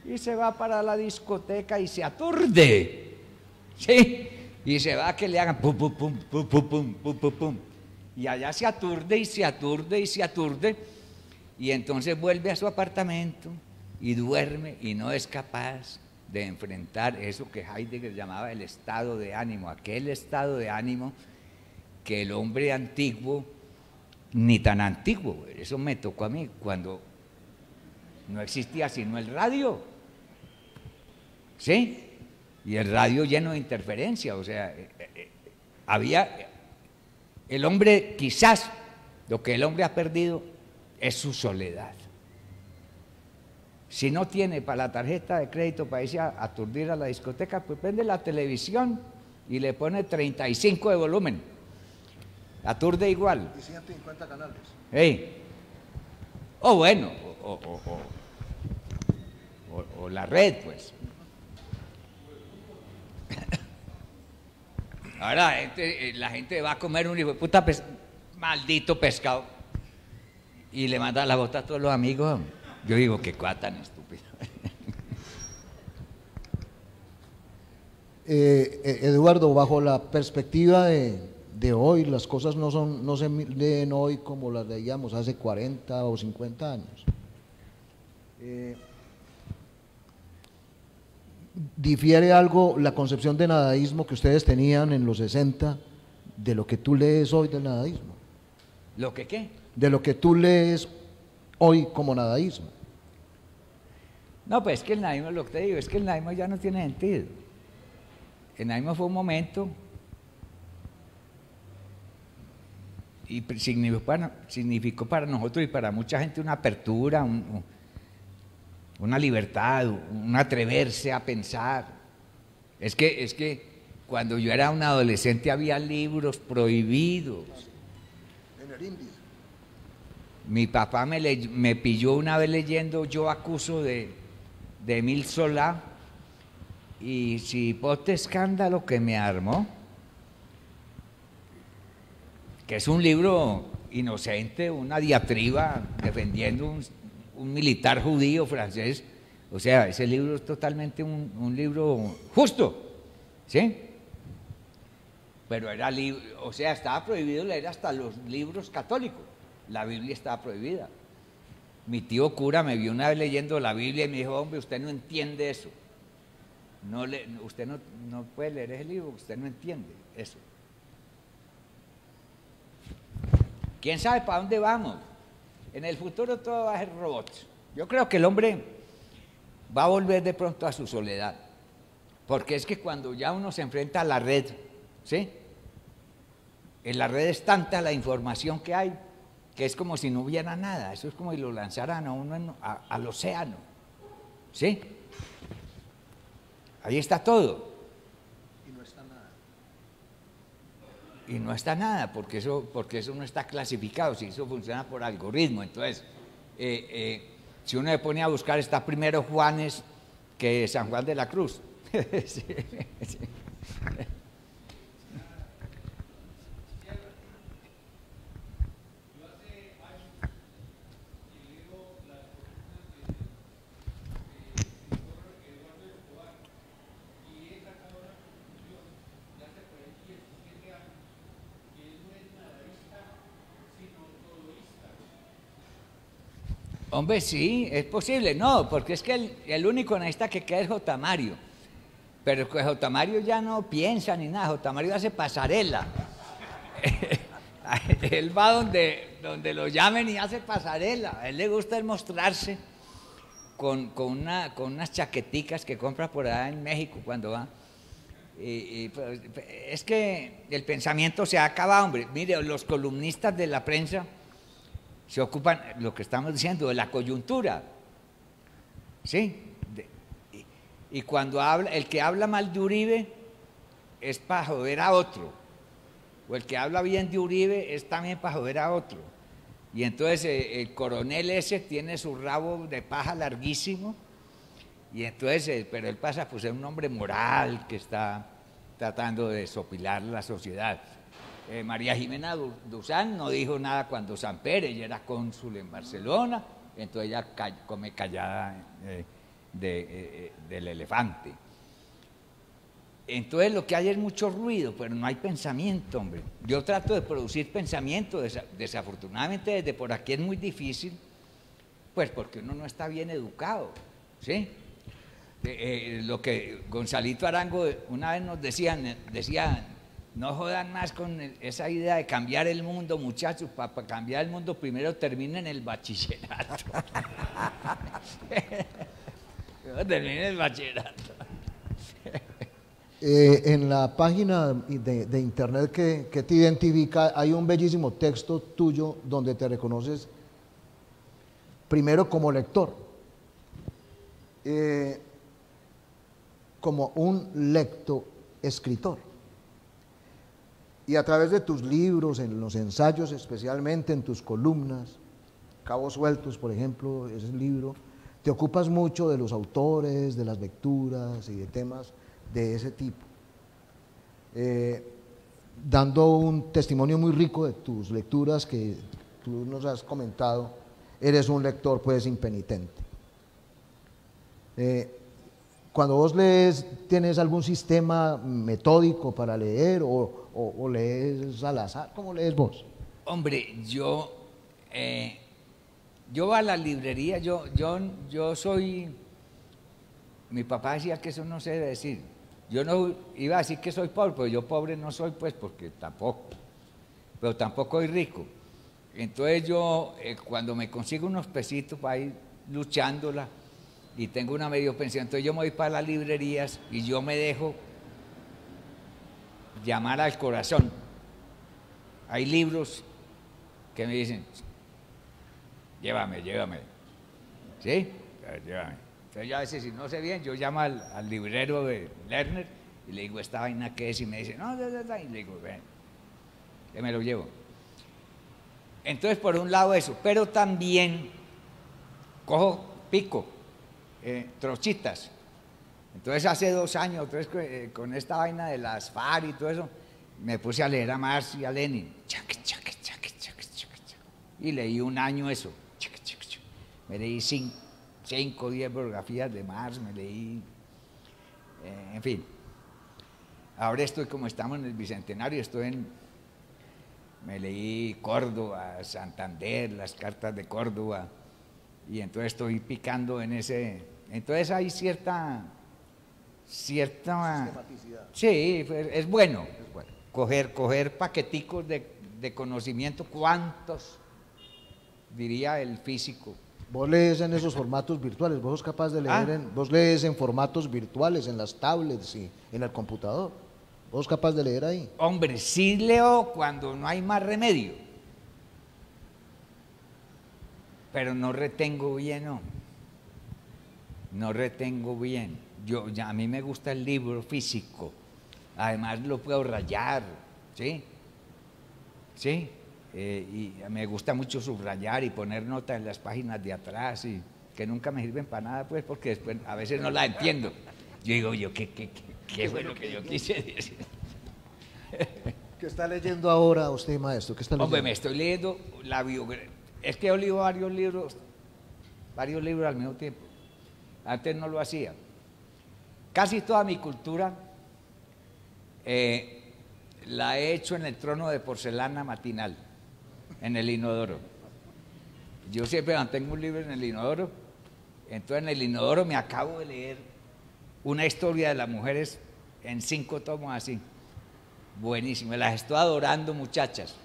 y se va para la discoteca y se aturde, ¿sí?, y se va a que le hagan pum, pum, pum, pum, pum, pum, pum, pum, pum. Y allá se aturde y se aturde y se aturde, y entonces vuelve a su apartamento y duerme y no es capaz de enfrentar eso que Heidegger llamaba el estado de ánimo, aquel estado de ánimo que el hombre antiguo, ni tan antiguo, eso me tocó a mí cuando no existía sino el radio, ¿sí?, y el radio lleno de interferencia. O sea, había el hombre, quizás lo que el hombre ha perdido es su soledad. Si no tiene para la tarjeta de crédito para irse a aturdir a la discoteca, pues prende la televisión y le pone 35 de volumen, aturde igual.
Y 150 canales.
Hey. O bueno, o la red, pues. Ahora la gente va a comer un hijo de puta maldito pescado y le manda la bota a todos los amigos. Yo digo, qué cosa tan estúpido.
Eduardo, bajo la perspectiva de hoy, las cosas no se leen hoy como las leíamos hace 40 o 50 años. ¿Difiere algo la concepción de nadaísmo que ustedes tenían en los 60 de lo que tú lees hoy del nadaísmo?
¿Lo que qué?
De lo que tú lees hoy como nadaísmo.
No, pues es que el nadaísmo, lo que te digo, es que el nadaísmo ya no tiene sentido. El nadaísmo fue un momento y significó para nosotros y para mucha gente una apertura, una libertad, un atreverse a pensar. Es que cuando yo era un adolescente había libros prohibidos.
En el India.
Mi papá me pilló una vez leyendo Yo acuso de Emil Solá, y si pote escándalo que me armó, que es un libro inocente, una diatriba defendiendo un militar judío francés. O sea, ese libro es totalmente un libro justo, ¿sí? Pero era o sea, estaba prohibido leer hasta los libros católicos. La Biblia estaba prohibida. Mi tío cura me vio una vez leyendo la Biblia y me dijo: hombre, usted no entiende eso. Usted no puede leer ese libro, usted no entiende eso. ¿Quién sabe para dónde vamos? En el futuro todo va a ser robots. Yo creo que el hombre va a volver de pronto a su soledad. Porque es que cuando ya uno se enfrenta a la red, ¿sí? En la red es tanta la información que hay, que es como si no hubiera nada. Eso es como si lo lanzaran a uno al océano, ¿sí? Ahí está todo.
Y no está nada.
Y no está nada, porque eso no está clasificado, si eso funciona por algoritmo. Entonces, si uno se pone a buscar, está primero Juanes que San Juan de la Cruz. Sí, sí. Hombre, sí, es posible. No, porque es que el único analista que queda es J. Mario. Pero que J. Mario ya no piensa ni nada. J. Mario hace pasarela. Él va donde lo llamen y hace pasarela. A él le gusta el mostrarse con unas chaqueticas que compra por allá en México cuando va. Pues, es que el pensamiento se acaba, hombre. Mire, los columnistas de la prensa se ocupan, lo que estamos diciendo, de la coyuntura, ¿sí? Y cuando el que habla mal de Uribe es para joder a otro, o el que habla bien de Uribe es también para joder a otro. Y entonces el coronel ese tiene su rabo de paja larguísimo, y entonces, pero él pasa por ser un hombre moral que está tratando de desopilar la sociedad. María Jimena Duzán no dijo nada cuando Samper, ella era cónsul en Barcelona, entonces ella come callada del elefante. Entonces lo que hay es mucho ruido, pero no hay pensamiento, hombre. Yo trato de producir pensamiento, desafortunadamente desde por aquí es muy difícil, pues porque uno no está bien educado, ¿sí? Lo que Gonzalito Arango una vez nos decía, no jodan más con esa idea de cambiar el mundo, muchachos. Para cambiar el mundo primero terminen el bachillerato. Terminen el bachillerato.
En la página de internet que te identifica hay un bellísimo texto tuyo donde te reconoces primero como lector, como un lectoescritor. Y a través de tus libros, en los ensayos especialmente, en tus columnas, Cabos Sueltos, por ejemplo, ese libro, te ocupas mucho de los autores, de las lecturas y de temas de ese tipo, dando un testimonio muy rico de tus lecturas que tú nos has comentado. Eres un lector pues impenitente. Cuando vos lees, ¿tienes algún sistema metódico para leer o lees al azar? ¿Cómo lees vos?
Hombre, yo a la librería, yo soy, mi papá decía que eso no se debe decir. Yo no iba a decir que soy pobre, pero yo pobre no soy, pues, porque tampoco, pero tampoco soy rico. Entonces yo, cuando me consigo unos pesitos para ir luchándola, y tengo una medio pensión, entonces yo me voy para las librerías y yo me dejo llamar al corazón. Hay libros que me dicen: llévame, ¿sí? Llévame. Entonces yo a veces, si no sé bien, yo llamo al librero de Lerner y le digo: ¿esta vaina qué es? Y me dice: no, y le digo: ven, que me lo llevo. Entonces, por un lado eso, pero también pico trochitas. Entonces hace 2 años, 3, con esta vaina de las FARC y todo eso, me puse a leer a Marx y a Lenin. Y leí un año eso. Me leí 5 o 10 biografías de Marx, me leí, en fin. Ahora estoy, como estamos en el Bicentenario, me leí Córdoba, Santander, las cartas de Córdoba, y entonces estoy picando en ese. Entonces hay cierta
Sistematicidad.
Sí, es bueno, coger paqueticos de conocimiento. ¿Cuántos diría el físico?
Vos lees en esos formatos virtuales, vos sos capaz de leer, vos lees en formatos virtuales, en las tablets y en el computador. ¿Vos sos capaz de leer ahí?
Hombre, sí leo cuando no hay más remedio, pero no retengo bien, no retengo bien. A mí me gusta el libro físico, además lo puedo rayar, ¿sí? ¿Sí? Y me gusta mucho subrayar y poner notas en las páginas de atrás, y que nunca me sirven para nada, pues, porque después a veces no las entiendo. Yo digo, ¿qué fue lo que yo quise decir?
¿Qué está leyendo ahora usted, maestro? ¿Qué está leyendo?
Hombre, me estoy leyendo la biografía. Es que he leído varios libros al mismo tiempo. Antes no lo hacía. Casi toda mi cultura la he hecho en el trono de porcelana matinal, en el inodoro. Yo siempre mantengo un libro en el inodoro, entonces en el inodoro me acabo de leer una historia de las mujeres en 5 tomos así. Buenísimo, las estoy adorando, muchachas.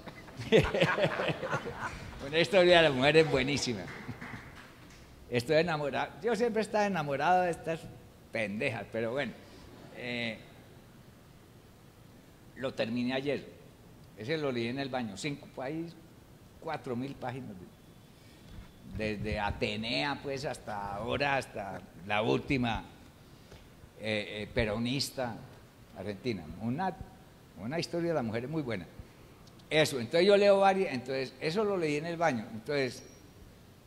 Una historia de las mujeres buenísima. Estoy enamorado, yo siempre he estado enamorado de estas pendejas, pero bueno, lo terminé ayer, ese lo leí en el baño, 4.000 páginas, desde Atenea pues hasta ahora, hasta la última peronista argentina, una historia de la mujer muy buena. Eso, entonces yo leo varias, entonces eso lo leí en el baño, entonces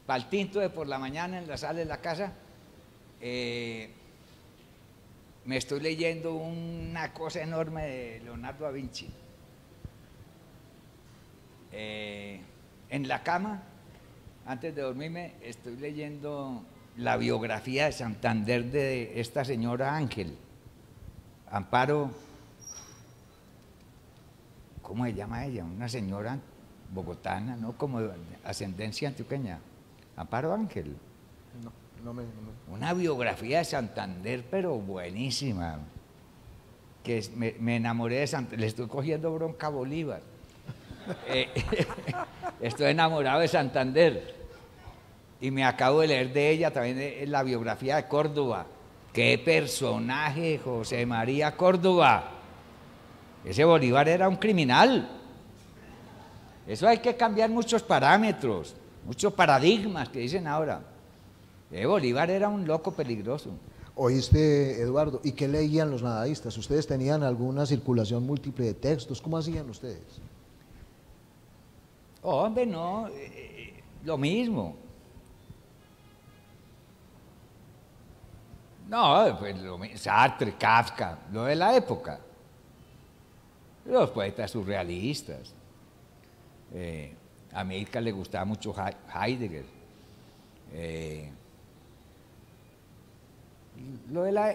para el tinto de por la mañana en la sala de la casa, me estoy leyendo una cosa enorme de Leonardo da Vinci. En la cama, antes de dormirme, estoy leyendo la biografía de Santander de esta señora Ángel, Amparo, ¿cómo se llama ella? Una señora bogotana, ¿no? Como de ascendencia antioqueña. Amparo Ángel.
No me...
Una biografía de Santander, pero buenísima. Que me enamoré de Santander. Le estoy cogiendo bronca a Bolívar. Estoy enamorado de Santander. Y me acabo de leer de ella también la biografía de Córdoba. ¡Qué personaje, José María Córdoba! Ese Bolívar era un criminal. Eso hay que cambiar muchos parámetros, muchos paradigmas que dicen ahora. Bolívar era un loco peligroso.
Oíste, Eduardo, ¿y qué leían los nadaístas? ¿Ustedes tenían alguna circulación múltiple de textos? ¿Cómo hacían ustedes?
Hombre, no, lo mismo. No, pues Sartre, Kafka, lo de la época. Los poetas surrealistas. A Milka le gustaba mucho Heidegger.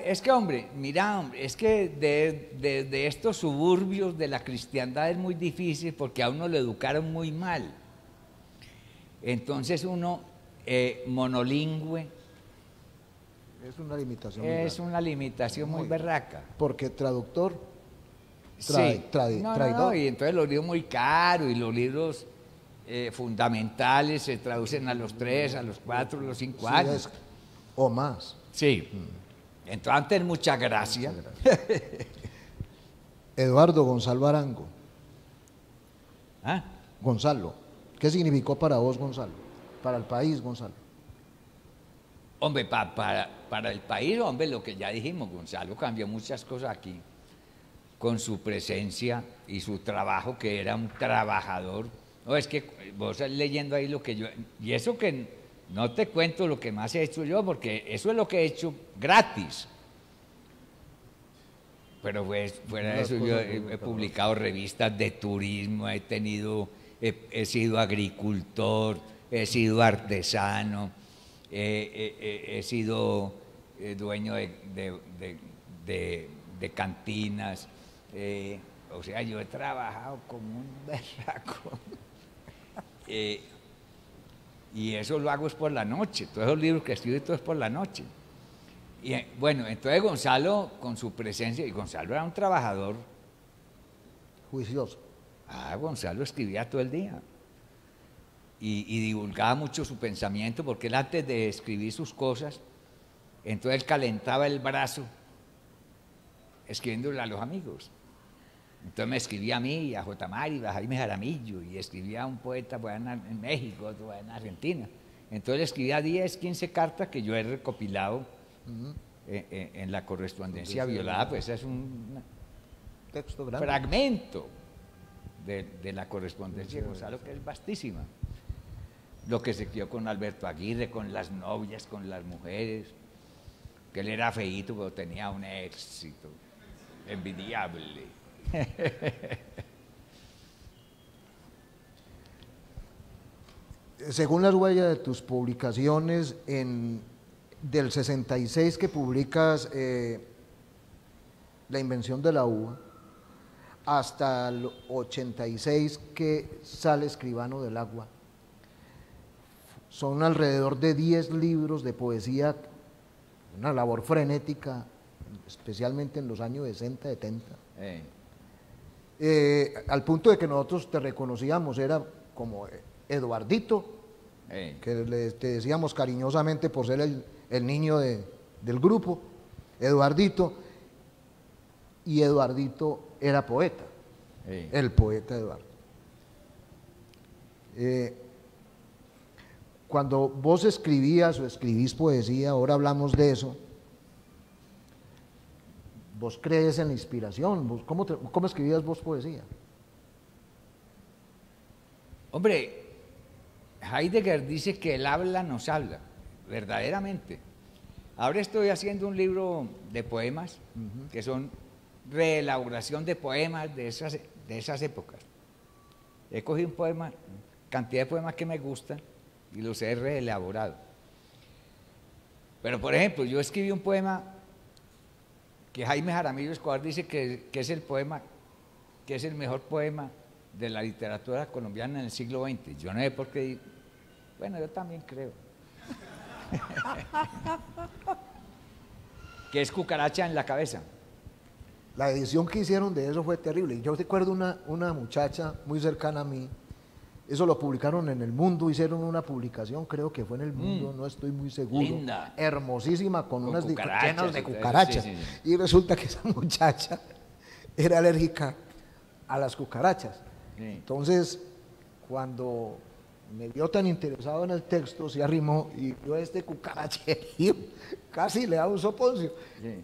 Es que, hombre, mira, hombre, es que de estos suburbios de la cristiandad es muy difícil porque a uno lo educaron muy mal. Entonces uno, monolingüe,
Es una limitación.
es una limitación muy berraca.
Porque traductor,
No, y entonces los libros muy caros y los libros fundamentales se traducen a los 3, a los 4, a los 5 años.
O más.
Sí. Entonces antes mucha gracia.
Eduardo Gonzalo Arango.
¿Ah?
Gonzalo. ¿Qué significó para vos, Gonzalo? Para el país, Gonzalo.
Hombre, para el país, hombre, lo que ya dijimos, Gonzalo cambió muchas cosas aquí con su presencia y su trabajo, que era un trabajador. No, es que vos estás leyendo ahí lo que yo... Y eso que no te cuento lo que más he hecho yo, porque eso es lo que he hecho gratis. Pero pues, fuera de eso, yo he publicado revistas de turismo, he he sido agricultor, he sido artesano, he sido dueño de cantinas, o sea, yo he trabajado como un berraco. Y eso lo hago es por la noche, todos los libros que escribo todo es por la noche. Y bueno, entonces Gonzalo, con su presencia, y Gonzalo era un trabajador.
Juicioso.
Gonzalo escribía todo el día. Y divulgaba mucho su pensamiento, porque él antes de escribir sus cosas, entonces él calentaba el brazo escribiéndole a los amigos. Entonces me escribía a mí, y a J. Mari, a Jaime Jaramillo, y escribía a un poeta en México, otro en Argentina. Entonces le escribía 10, 15 cartas que yo he recopilado en la correspondencia violada, pues es un
Texto grande.
fragmento de la correspondencia de Gonzalo, que es vastísima. Lo que se escribió con Alberto Aguirre, con las novias, con las mujeres, que él era feíto, pero tenía un éxito envidiable.
Según las huellas de tus publicaciones, del 66 que publicas La invención de la uva, hasta el 86 que sale Escribano del Agua, son alrededor de 10 libros de poesía, una labor frenética, especialmente en los años 60, 70. Al punto de que nosotros te reconocíamos, era como Eduardito, que te decíamos cariñosamente por ser el niño del grupo, Eduardito, y Eduardito era poeta, el poeta Eduardo. Cuando vos escribías o escribís poesía, ahora hablamos de eso, ¿vos crees en la inspiración? ¿Cómo escribías vos poesía?
Hombre, Heidegger dice que el habla nos habla, verdaderamente. Ahora estoy haciendo un libro de poemas, que son reelaboración de poemas de esas épocas. He cogido un poema, cantidad de poemas que me gustan, y los he reelaborado. Pero, por ejemplo, yo escribí un poema que Jaime Jaramillo Escobar dice que es el poema, que es el mejor poema de la literatura colombiana en el siglo XX. Yo no sé por qué, bueno, yo también creo. Que es Cucaracha en la cabeza.
La edición que hicieron de eso fue terrible. Yo recuerdo una muchacha muy cercana a mí, eso lo publicaron en El Mundo, hicieron una publicación, creo que fue en El Mundo, no estoy muy seguro.
Linda.
Hermosísima, con unas
cucarachas,
llenas de cucarachas.
sí.
Y resulta que esa muchacha era alérgica a las cucarachas.
Sí.
Entonces, cuando me vio tan interesado en el texto, se arrimó y vio este cucaracherío, casi le da un soponcio.
Sí.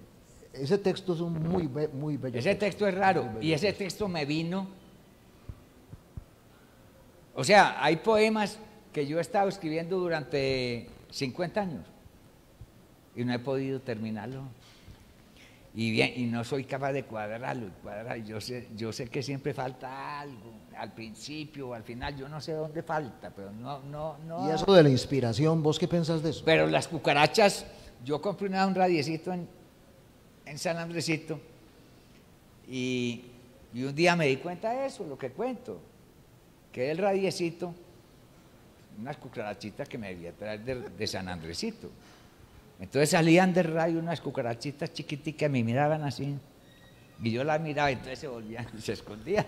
Ese texto es un muy bello.
Ese texto es raro, y ese texto me vino. O sea, hay poemas que yo he estado escribiendo durante 50 años y no he podido terminarlo. Y no soy capaz de cuadrarlo. Yo sé que siempre falta algo, al principio o al final, yo no sé dónde falta, pero no.
Y eso de la inspiración, ¿vos qué pensás de eso?
Pero las cucarachas, yo compré un radiecito en San Andresito y un día me di cuenta de eso, lo que cuento, que el radiecito, unas cucarachitas que me debía traer de San Andresito. Entonces salían del radio unas cucarachitas chiquiticas, me miraban así, y yo las miraba, entonces se volvían y se escondían.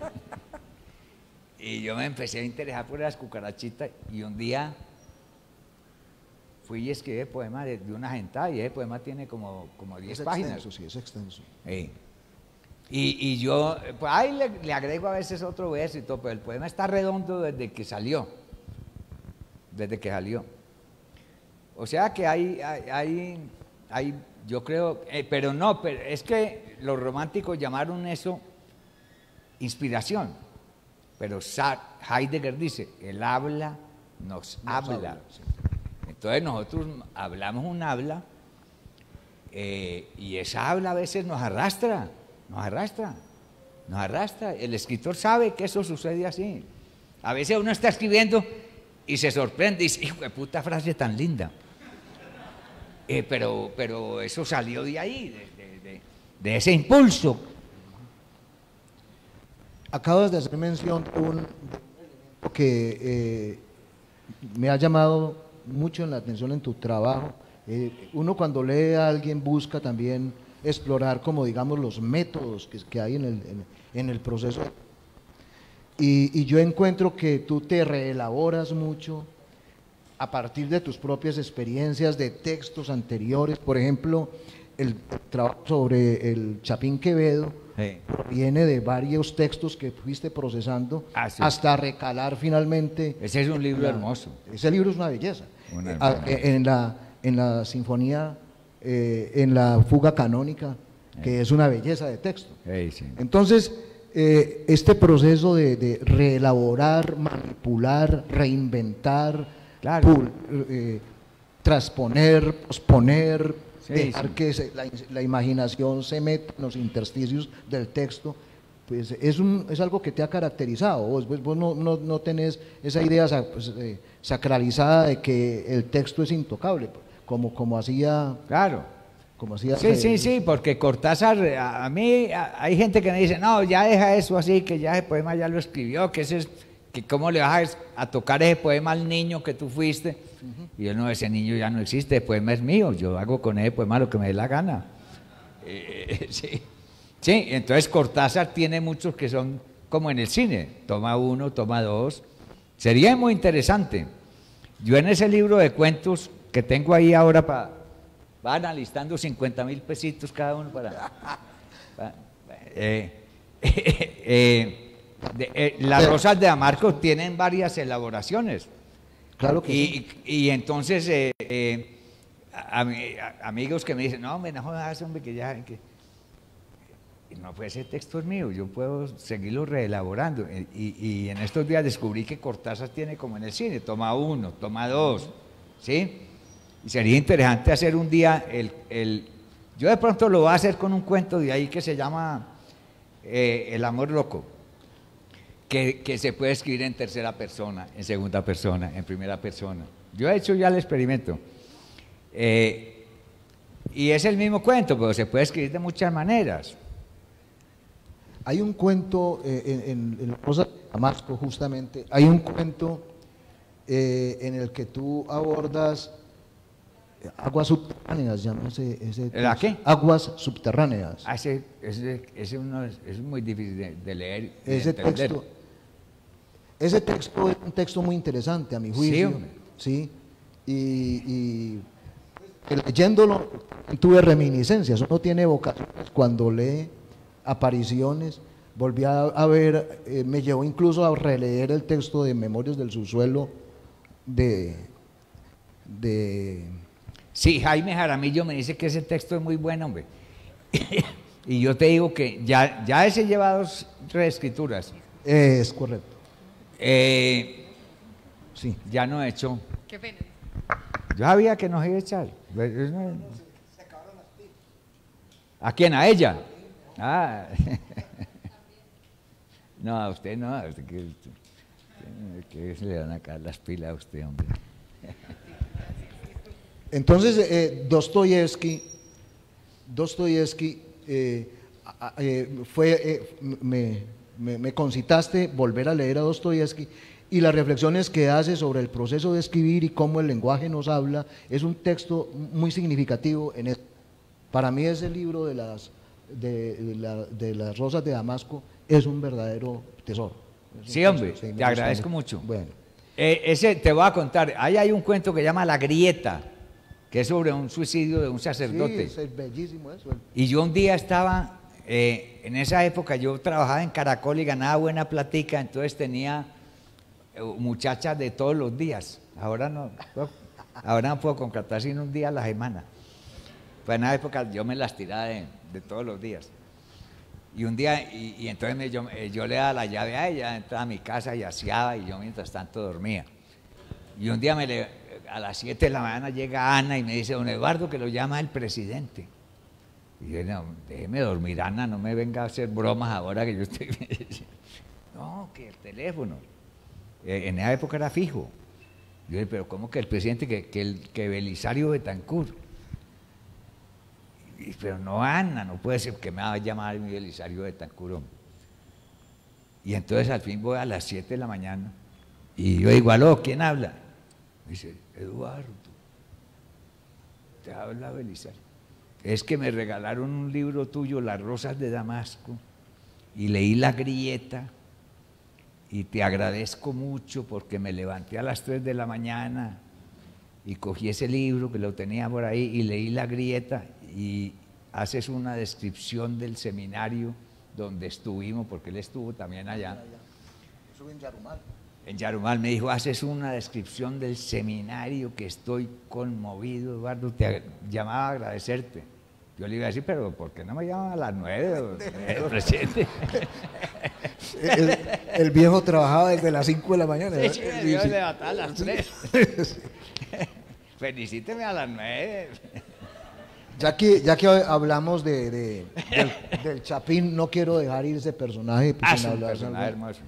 Y yo me empecé a interesar por las cucarachitas, y un día fui y escribí poema de una gentada, y ese poema tiene como 10 páginas.
Extenso, sí, es extenso.
Y yo, pues ahí le agrego a veces otro verso y todo, pero el poema está redondo desde que salió. O sea que hay yo creo, pero es que los románticos llamaron eso inspiración, pero Heidegger dice, el habla nos habla.
Sí.
Entonces nosotros hablamos un habla y esa habla a veces nos arrastra. El escritor sabe que eso sucede así. A veces uno está escribiendo y se sorprende y dice, hijo de puta frase tan linda. Pero eso salió de ahí, de ese impulso.
Acabas de hacer mención de un elemento que me ha llamado mucho la atención en tu trabajo. Uno cuando lee a alguien busca también explorar, como digamos, los métodos que hay en el proceso. Y yo encuentro que tú te reelaboras mucho a partir de tus propias experiencias, de textos anteriores. Por ejemplo, el trabajo sobre el Chapín Quevedo viene de varios textos que fuiste procesando hasta recalar finalmente.
Ese es un libro hermoso.
Ese libro es una belleza. En la sinfonía, en la fuga canónica, que es una belleza de texto.
Sí.
Entonces, este proceso de reelaborar, manipular, reinventar,
claro,
transponer, posponer, dejar que la imaginación se meta en los intersticios del texto, pues es algo que te ha caracterizado. Vos no tenés esa idea sacralizada de que el texto es intocable, como hacía.
Claro.
Como hacía.
Sí, porque Cortázar, a mí hay gente que me dice, no, ya deja eso así, que ya ese poema ya lo escribió, que cómo le vas a tocar ese poema al niño que tú fuiste. Y yo, no, ese niño ya no existe, el poema es mío, yo hago con ese poema lo que me dé la gana. Sí, entonces Cortázar tiene muchos que son como en el cine, toma uno, toma dos. Sería muy interesante. Yo en ese libro de cuentos que tengo ahí ahora van alistando 50.000 pesitos cada uno las rosas de Damasco tienen varias elaboraciones.
Claro que sí.
Y entonces amigos que me dicen, no, hombre, no jodas, hombre, no, pues ese texto es mío, yo puedo seguirlo reelaborando. Y en estos días descubrí que Cortázar tiene como en el cine, toma uno, toma dos, ¿sí? Y sería interesante hacer un día yo de pronto lo voy a hacer con un cuento de ahí que se llama El amor loco, que se puede escribir en tercera persona, en segunda persona, en primera persona. Yo he hecho ya el experimento. Y es el mismo cuento, pero se puede escribir de muchas maneras.
Hay un cuento en Rosas de Damasco, justamente, hay un cuento en el que tú abordas aguas subterráneas, llama ese
¿La qué?
Aguas subterráneas.
Ese es muy difícil de leer.
Ese texto es un texto muy interesante, a mi juicio. Sí, y leyéndolo tuve reminiscencias. Uno tiene vocaciones cuando lee apariciones. Volví a ver, me llevó incluso a releer el texto de Memorias del Subsuelo
Sí, Jaime Jaramillo me dice que ese texto es muy bueno, hombre. Y yo te digo que ya ese lleva 2 reescrituras.
Es correcto.
Sí. Ya no he hecho.
Qué pena.
Yo sabía que nos iba a echar. ¿A quién? ¿A ella? Ah. No, a usted no. A usted que se le van a caer las pilas a usted, hombre.
Entonces, Dostoyevsky me concitaste volver a leer a Dostoyevsky, y las reflexiones que hace sobre el proceso de escribir y cómo el lenguaje nos habla es un texto muy significativo. Para mí ese libro de las Rosas de Damasco es un verdadero tesoro.
Sí, hombre, te agradezco mucho.
Bueno.
Ese te voy a contar, ahí hay un cuento que se llama La Grieta, que es sobre un suicidio de un sacerdote.
Sí, es bellísimo eso.
Y yo un día estaba, en esa época yo trabajaba en Caracol y ganaba buena platica, entonces tenía muchachas de todos los días. Ahora no puedo contratar sino un día a la semana. Pues en esa época yo me las tiraba de todos los días. Y un día, y entonces yo le daba la llave a ella, entraba a mi casa y aseaba, y yo mientras tanto dormía. Y un día a las 7 de la mañana llega Ana y me dice, don Eduardo, que lo llama el presidente. Y yo, no, déjeme dormir, Ana, no me venga a hacer bromas ahora que yo estoy... No, que el teléfono. En esa época era fijo. Yo dije, pero ¿cómo que el presidente, que Belisario Betancur? Pero no, Ana, no puede ser que me va a llamar mi Belisario Betancur. Y entonces al fin voy a las 7 de la mañana y yo digo, aló, ¿quién habla? Me dice, Eduardo, te habla Belisario. Es que me regalaron un libro tuyo, Las Rosas de Damasco, y leí La Grieta, y te agradezco mucho porque me levanté a las 3 de la mañana y cogí ese libro que lo tenía por ahí y leí La Grieta y haces una descripción del seminario donde estuvimos, porque él estuvo también allá.
Estuve en Yarumal.
En Yarumal me dijo, haces una descripción del seminario que estoy conmovido, Eduardo, te llamaba a agradecerte. Yo le iba a decir, pero ¿por qué no me llaman a las 9, presidente?
El viejo trabajaba desde las 5 de la mañana.
Sí, el viejo levantaba a las 3. Felicíteme a las 9.
Ya que hablamos del Chapín, no quiero dejar ir ese personaje.
Es un personaje hermoso.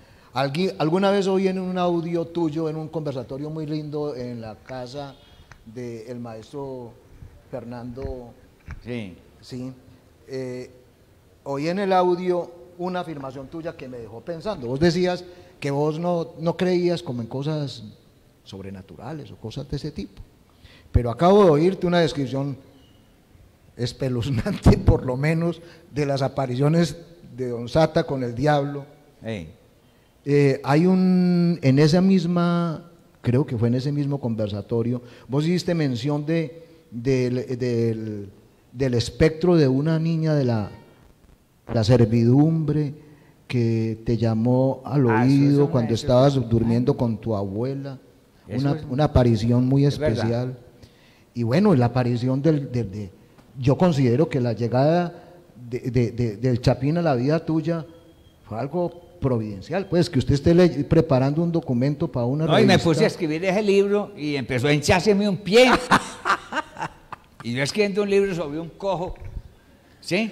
Alguna vez oí en un audio tuyo, en un conversatorio muy lindo en la casa del maestro Fernando.
Sí.
Sí. Oí en el audio una afirmación tuya que me dejó pensando. Vos decías que vos no creías como en cosas sobrenaturales o cosas de ese tipo. Pero acabo de oírte una descripción espeluznante, por lo menos, de las apariciones de Don Sata con el diablo.
Hey.
Hay en esa misma, creo que fue en ese mismo conversatorio, vos hiciste mención del espectro de una niña de la servidumbre que te llamó al oído cuando estabas durmiendo con tu abuela, una aparición muy especial.
Verdad.
Y bueno, la aparición yo considero que la llegada del Chapín a la vida tuya fue algo providencial, pues que usted esté preparando un documento para una revista.
Y me puse a escribir ese libro y empezó a hinchárseme un pie. Y yo escribiendo un libro sobre un cojo, ¿sí?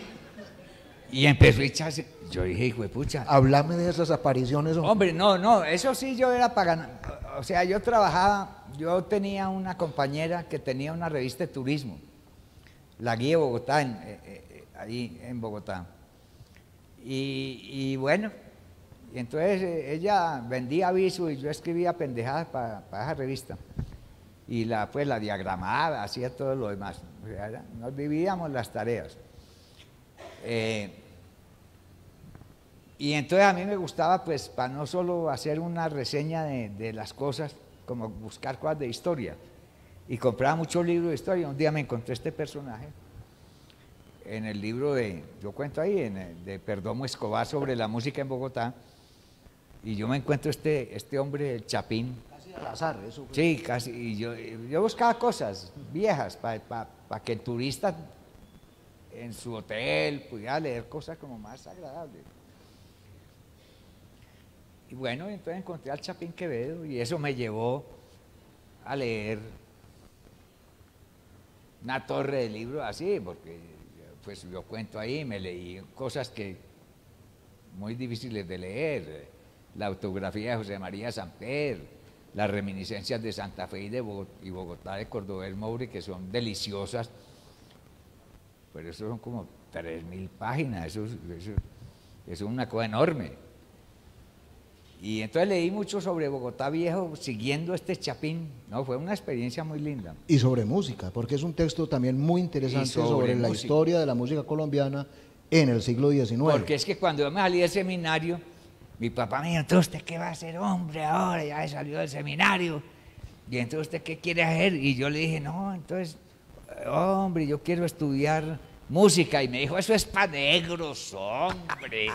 Y empezó a hincharse. Yo dije, hijo de pucha.
Háblame de esas apariciones.
Hombre, no, eso sí yo era para ganar. O sea, yo trabajaba, yo tenía una compañera que tenía una revista de turismo, La Guía de Bogotá, ahí en Bogotá. Y bueno, y entonces ella vendía avisos y yo escribía pendejadas para esa revista. Y la diagramaba, hacía todo lo demás. O sea, nos dividíamos las tareas. Y entonces a mí me gustaba, pues, para no solo hacer una reseña de las cosas, como buscar cosas de historia. Y compraba muchos libros de historia. Un día me encontré este personaje en el libro yo cuento ahí, de Perdomo Escobar sobre la música en Bogotá. Y yo me encuentro este hombre, el Chapín.
Casi al azar, eso.
Sí, casi. Y yo buscaba cosas viejas para que el turista en su hotel pudiera leer cosas como más agradables. Y bueno, entonces encontré al Chapín Quevedo y eso me llevó a leer una torre de libros así, porque pues yo cuento ahí, me leí cosas que muy difíciles de leer, la autografía de José María Samper, las reminiscencias de Santa Fe y Bogotá de Cordovez Moure, que son deliciosas, pero eso son como 3.000 páginas, eso es una cosa enorme. Y entonces leí mucho sobre Bogotá Viejo siguiendo este Chapín, ¿no? Fue una experiencia muy linda.
Y sobre música, porque es un texto también muy interesante sobre la historia de la música colombiana en el siglo XIX.
Porque es que cuando yo me salí del seminario, mi papá me dijo, entonces ¿usted qué va a hacer, hombre, ahora? Ya salió del seminario. Y entonces ¿usted qué quiere hacer? Y yo le dije, no, entonces, hombre, yo quiero estudiar música. Y me dijo, eso es para negros, hombre.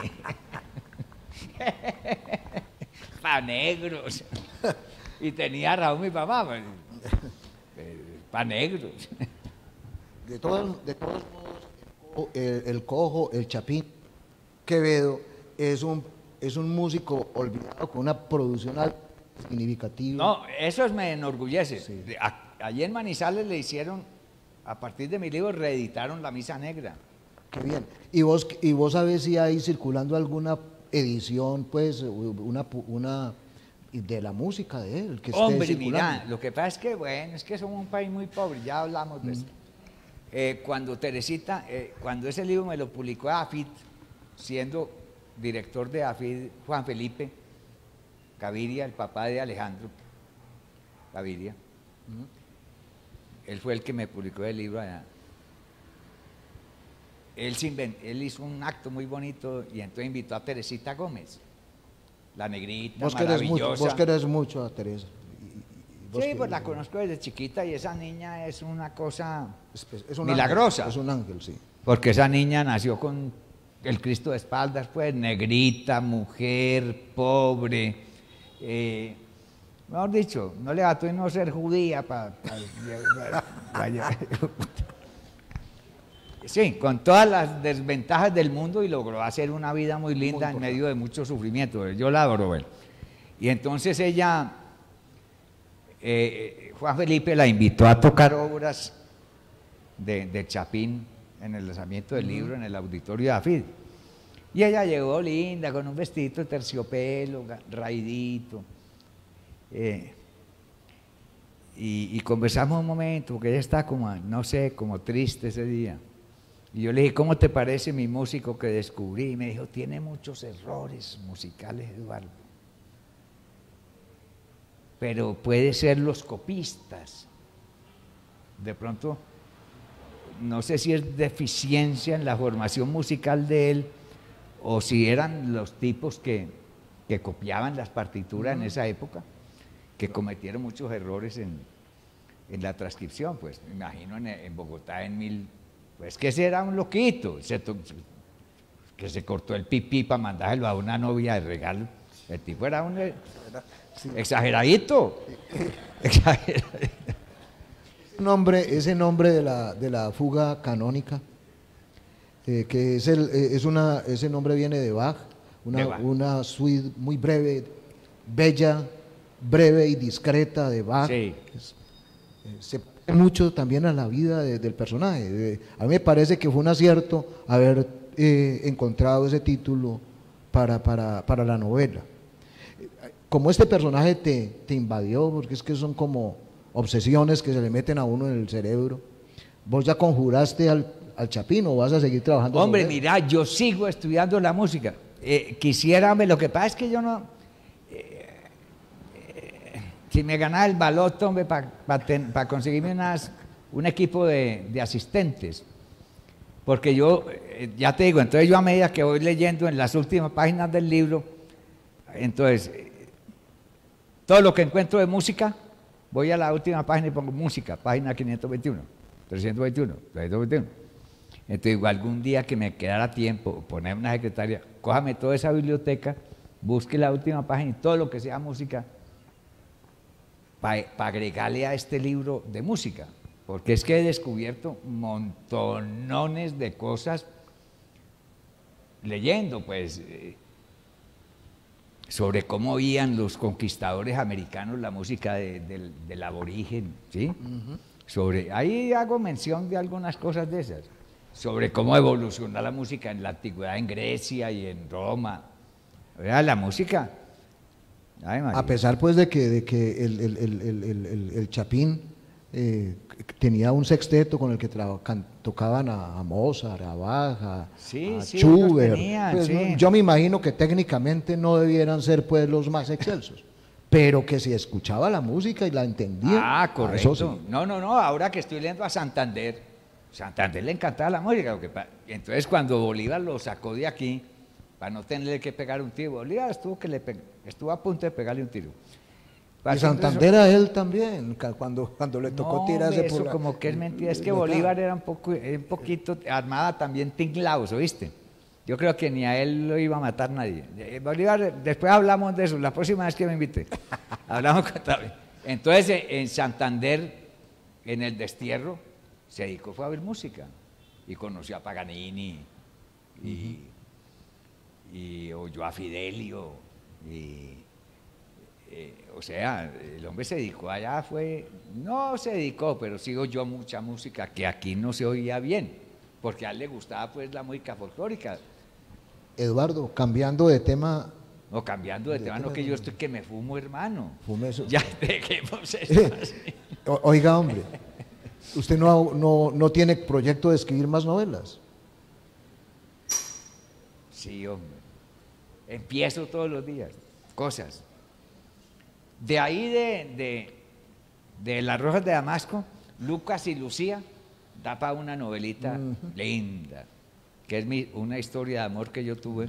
Para negros. Y tenía razón mi papá, para negros.
De todos modos, el Cojo, el Chapín Quevedo es un músico olvidado con una producción significativa.
No, eso me enorgullece.
Sí.
Allí en Manizales le hicieron, a partir de mi libro, reeditaron La Misa Negra.
Qué bien. ¿Y vos sabés si hay circulando alguna edición, pues, una y de la música de él, que esté
Hombre,
circulando.
mira, lo que pasa es que, bueno, es que somos un país muy pobre, ya hablamos de eso. Cuando Teresita, cuando ese libro me lo publicó AFID, siendo director de AFID Juan Felipe Gaviria, el papá de Alejandro Gaviria, él fue el que me publicó el libro allá. Él hizo un acto muy bonito y entonces invitó a Teresita Gómez, la negrita, maravillosa.
Vos querés mucho a Teresa.
Sí, pues la conozco desde chiquita y esa niña es una cosa
es un
milagrosa.
Ángel, es un ángel, sí.
Porque esa niña nació con el Cristo de espaldas, pues, negrita, mujer, pobre. Mejor dicho, no le bastó no ser judía para... Sí, con todas las desventajas del mundo y logró hacer una vida muy linda en medio de mucho sufrimiento. Yo la adoro, bueno. Y entonces ella, Juan Felipe la invitó a tocar obras de Chapín en el lanzamiento del libro en el auditorio de AFID. Y ella llegó linda, con un vestidito de terciopelo, raidito. Y conversamos un momento, porque ella está como, no sé, como triste ese día. Y yo le dije, ¿cómo te parece mi músico que descubrí? Y me dijo, tiene muchos errores musicales, Eduardo. Pero puede ser los copistas. De pronto, no sé si es deficiencia en la formación musical de él o si eran los tipos que copiaban las partituras en esa época, que cometieron muchos errores en la transcripción. Pues me imagino en Bogotá pues que ese era un loquito, que se cortó el pipí para mandárselo a una novia de regalo. El tipo era un exageradito.
Ese nombre de la fuga canónica, que ese nombre viene de Bach, una suite muy breve, bella, breve y discreta de Bach.
Sí.
Se parece mucho también a la vida del personaje. A mí me parece que fue un acierto haber encontrado ese título para la novela. Como este personaje te invadió, porque es que son como obsesiones que se le meten a uno en el cerebro, ¿vos ya conjuraste al Chapín o vas a seguir trabajando?
Hombre, mira, yo sigo estudiando la música. Lo que pasa es que yo no... si me ganaba el baloto, hombre, para conseguirme un equipo de asistentes, porque yo, ya te digo, entonces yo a medida que voy leyendo en las últimas páginas del libro, entonces, todo lo que encuentro de música, voy a la última página y pongo música, página 521, 321, 321. Entonces digo, algún día que me quedara tiempo, poner una secretaria, cójame toda esa biblioteca, busque la última página y todo lo que sea música, para agregarle a este libro de música, porque es que he descubierto montonones de cosas leyendo, pues, sobre cómo oían los conquistadores americanos la música del aborigen, ¿sí? Ahí hago mención de algunas cosas de esas, sobre cómo evolucionó la música en la antigüedad en Grecia y en Roma. ¿Verdad? La música...
A pesar pues de que el Chapín tenía un sexteto con el que tocaban a Mozart, a Bach, a Schubert, pues, sí. Yo me imagino que técnicamente no debieran ser pues los más excelsos, pero que si escuchaba la música y la entendía.
Ah, correcto.
Eso sí.
No, ahora que estoy leyendo a Santander le encantaba la música. Entonces cuando Bolívar lo sacó de aquí, para no tenerle que pegar un tiro, Bolívar estuvo a punto de pegarle un tiro.
Y Santander a él también, cuando le tocó tirarse
eso
por
como que es mentira, es que Bolívar era un poquito armada también tinglados, ¿oíste? Yo creo que ni a él lo iba a matar nadie. Bolívar, después hablamos de eso, la próxima vez que me invite, hablamos también. Entonces en Santander, en el destierro, se dedicó fue a ver música y conoció a Paganini y oyó a Fidelio o sea, el hombre se dedicó allá, no se dedicó, pero sí oyó mucha música que aquí no se oía bien, porque a él le gustaba pues la música folclórica.
Eduardo, cambiando de tema
No, cambiando de tema, no que yo estoy que me fumo, hermano.
Fume eso.
Ya dejemos esto así.
Oiga, hombre, ¿usted no tiene proyecto de escribir más novelas?
Sí, hombre. Empiezo todos los días, cosas. De ahí de Las Rojas de Damasco, Lucas y Lucía, da para una novelita linda, que es una historia de amor que yo tuve,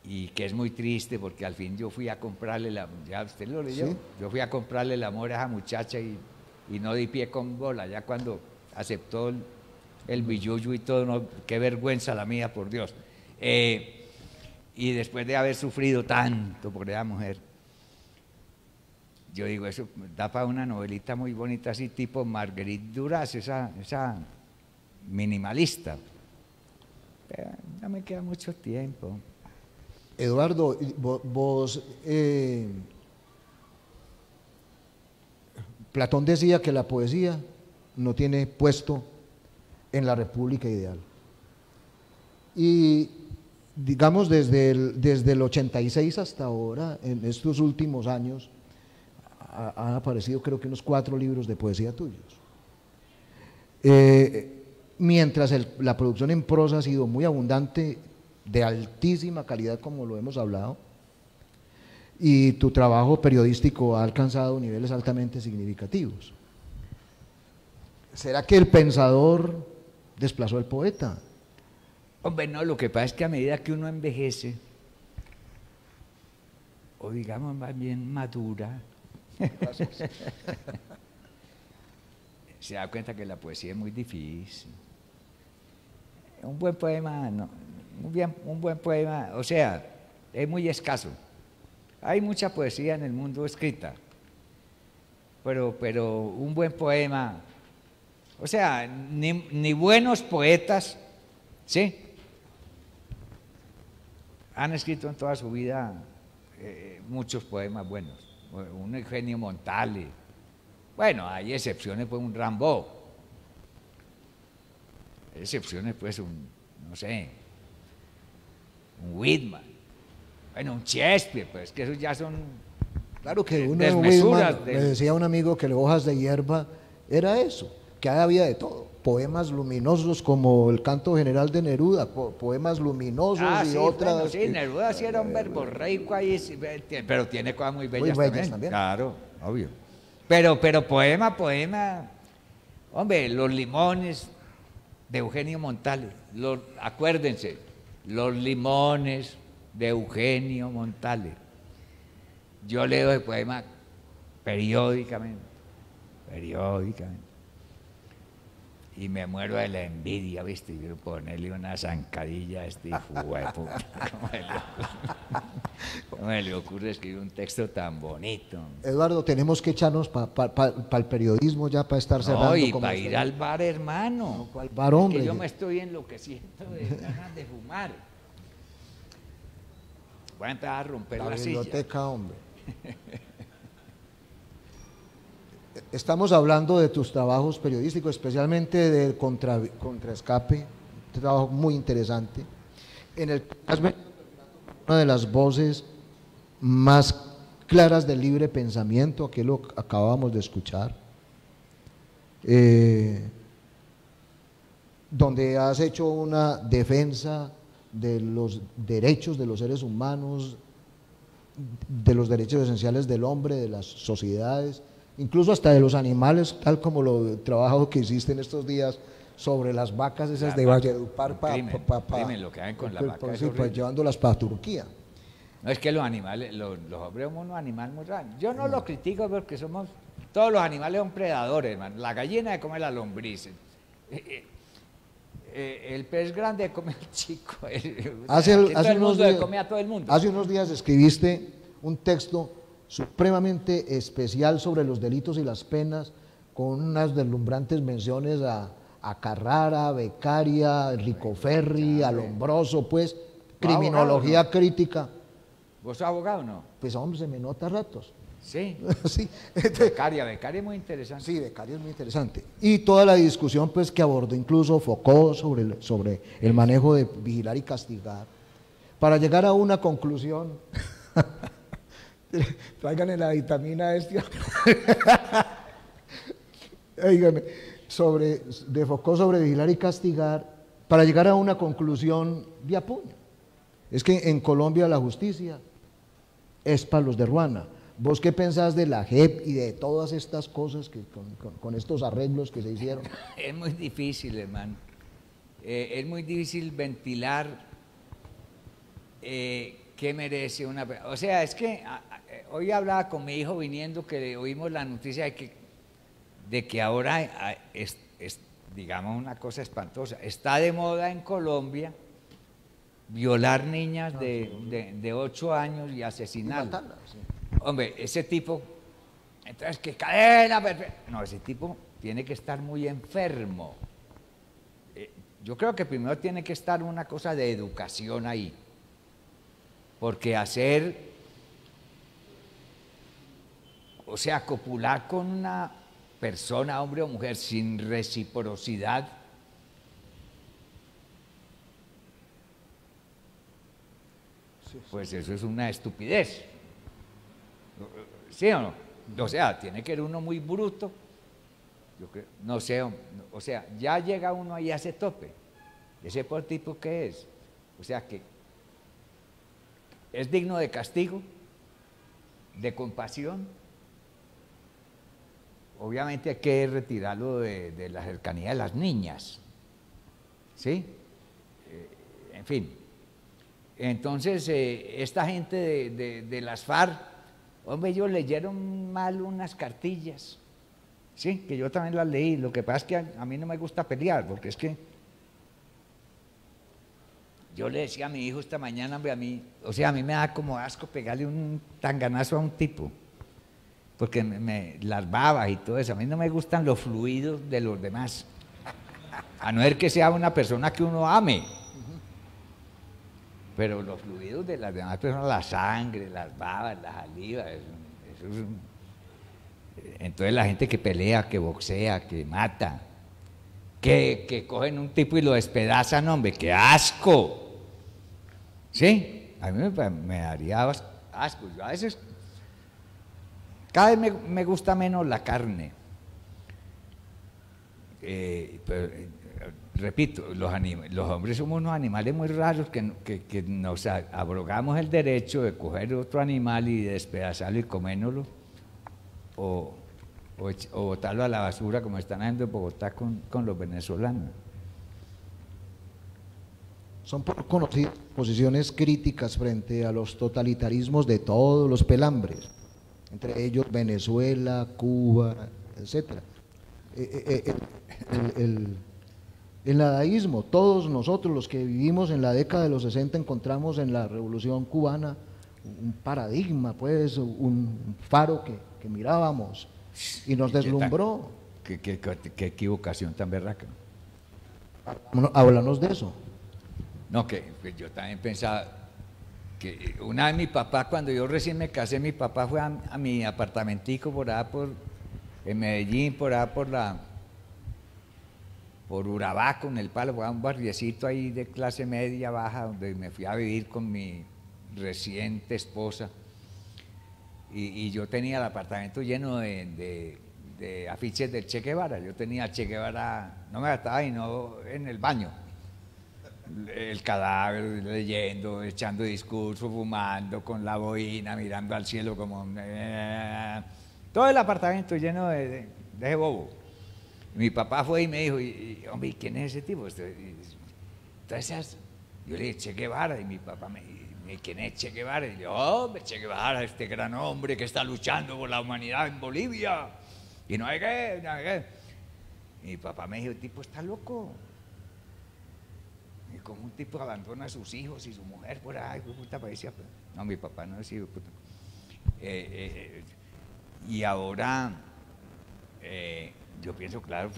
y que es muy triste porque al fin yo fui a comprarle ya usted lo leyó,
¿Sí?
yo fui a comprarle el amor a esa muchacha y no di pie con bola, ya cuando aceptó el billuyo y todo, no, qué vergüenza la mía, por Dios. Y después de haber sufrido tanto por esa mujer, yo digo, eso da para una novelita muy bonita, así tipo Marguerite Duras, esa minimalista. Pero no me queda mucho tiempo.
Eduardo, vos Platón decía que la poesía no tiene puesto en la República Ideal. Y digamos desde el 86 hasta ahora, en estos últimos años, han aparecido creo que unos 4 libros de poesía tuyos. Mientras la producción en prosa ha sido muy abundante, de altísima calidad como lo hemos hablado, y tu trabajo periodístico ha alcanzado niveles altamente significativos. ¿Será que el pensador desplazó al poeta?
Hombre, no, lo que pasa es que a medida que uno envejece, o digamos más bien madura, se da cuenta que la poesía es muy difícil. Un buen poema, no, un buen poema, o sea, es muy escaso. Hay mucha poesía en el mundo escrita, pero un buen poema, o sea, ni buenos poetas, ¿sí?, han escrito en toda su vida muchos poemas buenos. Un Eugenio Montale, bueno, hay excepciones, pues un Rimbaud, excepciones, pues no sé, un Whitman, bueno, un Shakespeare, pues que esos ya son
Claro que uno
desmesuras
me decía un amigo que Hojas de Hierba era eso, que había de todo, poemas luminosos como el Canto General de Neruda, poemas luminosos y
sí,
otras.
bueno, sí, Neruda sí era un verborreico ahí, pero tiene cosas muy bellas,
también.
Claro, obvio. Pero poema, hombre, Los Limones de Eugenio Montale, acuérdense, Los Limones de Eugenio Montale. Yo leo el poema periódicamente, y me muero de la envidia, ¿viste? Quiero ponerle una zancadilla a este hijo de puta. ¿Cómo me le ocurre escribir un texto tan bonito?
Eduardo, tenemos que echarnos para el periodismo ya, para estar cerrando.
No, y para ir al bar, hermano.
¿Cuál bar, hombre?
Que yo me estoy enloqueciendo de ganas de fumar. Voy a empezar a romper la silla.
Biblioteca, hombre. Estamos hablando de tus trabajos periodísticos, especialmente del Contraescape, un trabajo muy interesante, en el que has venido una de las voces más claras del libre pensamiento, que lo acabamos de escuchar, donde has hecho una defensa de los derechos de los seres humanos, de los derechos esenciales del hombre, de las sociedades, incluso hasta de los animales, tal como lo trabajo que hiciste en estos días sobre las vacas esas de Valledupar,
lo que hagan con las vacas,
sí, pues llevándolas para Turquía.
No, es que los animales, los hombres somos unos animales muy raros. Yo no lo critico porque todos los animales son predadores, hermano. La gallina come las lombrices, el pez grande come al chico, come a todo el mundo.
Hace unos días escribiste un texto supremamente especial sobre los delitos y las penas, con unas deslumbrantes menciones a Carrara, Beccaria, Ricoferri, a Lombroso, pues, criminología crítica.
¿Vos sos abogado o no?
Pues hombre, se me nota a ratos.
Sí.
Sí,
Becaria es muy interesante.
sí, becario es muy interesante. Y toda la discusión pues que abordó incluso Foucault sobre el manejo de vigilar y castigar, para llegar a una conclusión. Tráiganle la vitamina este. Óigame, de Foucault sobre vigilar y castigar, para llegar a una conclusión de apuño. Es que en Colombia la justicia es para los de Ruana. ¿Vos qué pensás de la JEP y de todas estas cosas que con estos arreglos que se hicieron?
Es muy difícil, hermano. Es muy difícil ventilar qué merece una... O sea, es que hoy hablaba con mi hijo viniendo que oímos la noticia de que ahora es, digamos, una cosa espantosa. Está de moda en Colombia violar niñas de 8 años y asesinarlas.
Y matarlas, sí.
Hombre, ese tipo, entonces, ¿qué cadena perfecta? No, ese tipo tiene que estar muy enfermo. Yo creo que primero tiene que estar una cosa de educación ahí. Porque o sea, copular con una persona, hombre o mujer, sin reciprocidad, pues eso es una estupidez. ¿Sí o no? O sea, tiene que ser uno muy bruto. Yo creo, no sé, o sea, ya llega uno ahí a ese tope. ¿Ese por tipo qué es? O sea, que es digno de castigo, de compasión. Obviamente hay que retirarlo de la cercanía de las niñas. ¿Sí? En fin. Entonces, esta gente de las FARC, hombre, ellos leyeron mal unas cartillas, sí, que yo también las leí. Lo que pasa es que a mí no me gusta pelear, porque es que yo le decía a mi hijo esta mañana, hombre, a mí me da como asco pegarle un tanganazo a un tipo, porque las babas y todo eso, a mí no me gustan los fluidos de los demás, a no ser que sea una persona que uno ame. Pero los fluidos de las demás personas, la sangre, las babas, la saliva, entonces la gente que pelea, que boxea, que mata, que cogen un tipo y lo despedazan, hombre, ¡qué asco! ¿Sí? A mí me daría asco. Yo a veces, cada vez me gusta menos la carne. Repito, los hombres somos unos animales muy raros que nos abrogamos el derecho de coger otro animal y despedazarlo y comérnoslo o botarlo a la basura como están haciendo en Bogotá con los venezolanos.
Son conocidas posiciones críticas frente a los totalitarismos de todos los pelambres, entre ellos Venezuela, Cuba, etc. El nadaísmo, todos nosotros los que vivimos en la década de los 60 encontramos en la Revolución Cubana un paradigma, pues, un faro que mirábamos y nos deslumbró.
Qué equivocación tan berraca.
Háblanos de eso.
No, que yo también pensaba que una vez mi papá, cuando yo recién me casé, mi papá fue a mi apartamentico en Medellín, por Urabá, con el Palo, fue a un barriecito ahí de clase media baja, donde me fui a vivir con mi reciente esposa. Y yo tenía el apartamento lleno de afiches del Che Guevara. Yo tenía Che Guevara, no me gastaba y no en el baño. El cadáver, leyendo, echando discursos, fumando, con la boina, mirando al cielo como... todo el apartamento lleno de ese bobo. Mi papá fue y me dijo, hombre, ¿quién es ese tipo? Entonces, yo le dije, Che Guevara, y mi papá me dijo, ¿quién es Che Guevara? Y le dije, hombre, Che Guevara, este gran hombre que está luchando por la humanidad en Bolivia, y no hay qué, no hay qué. Y mi papá me dijo, el tipo está loco. Y como un tipo abandona a sus hijos y su mujer por ahí, puta, parecía, no, mi papá no es hijo, puta. Y ahora... yo pienso, claro,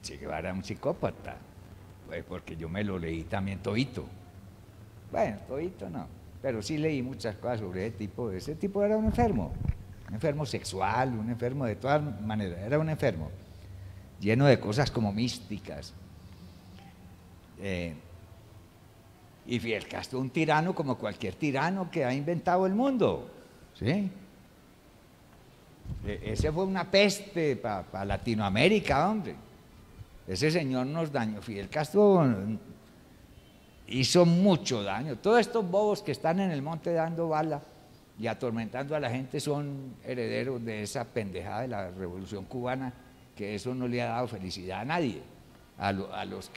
Che Guevara era un psicópata, pues porque yo me lo leí también todito. Bueno, todito no, pero sí leí muchas cosas sobre ese tipo. Ese tipo era un enfermo. un enfermo sexual, un enfermo de todas maneras, era un enfermo, lleno de cosas como místicas. Y Fidel Castro, un tirano como cualquier tirano que ha inventado el mundo, ¿sí? Ese fue una peste para Latinoamérica, hombre. Ese señor nos dañó. Fidel Castro hizo mucho daño. Todos estos bobos que están en el monte dando bala y atormentando a la gente son herederos de esa pendejada de la Revolución Cubana, que eso no le ha dado felicidad a nadie. A los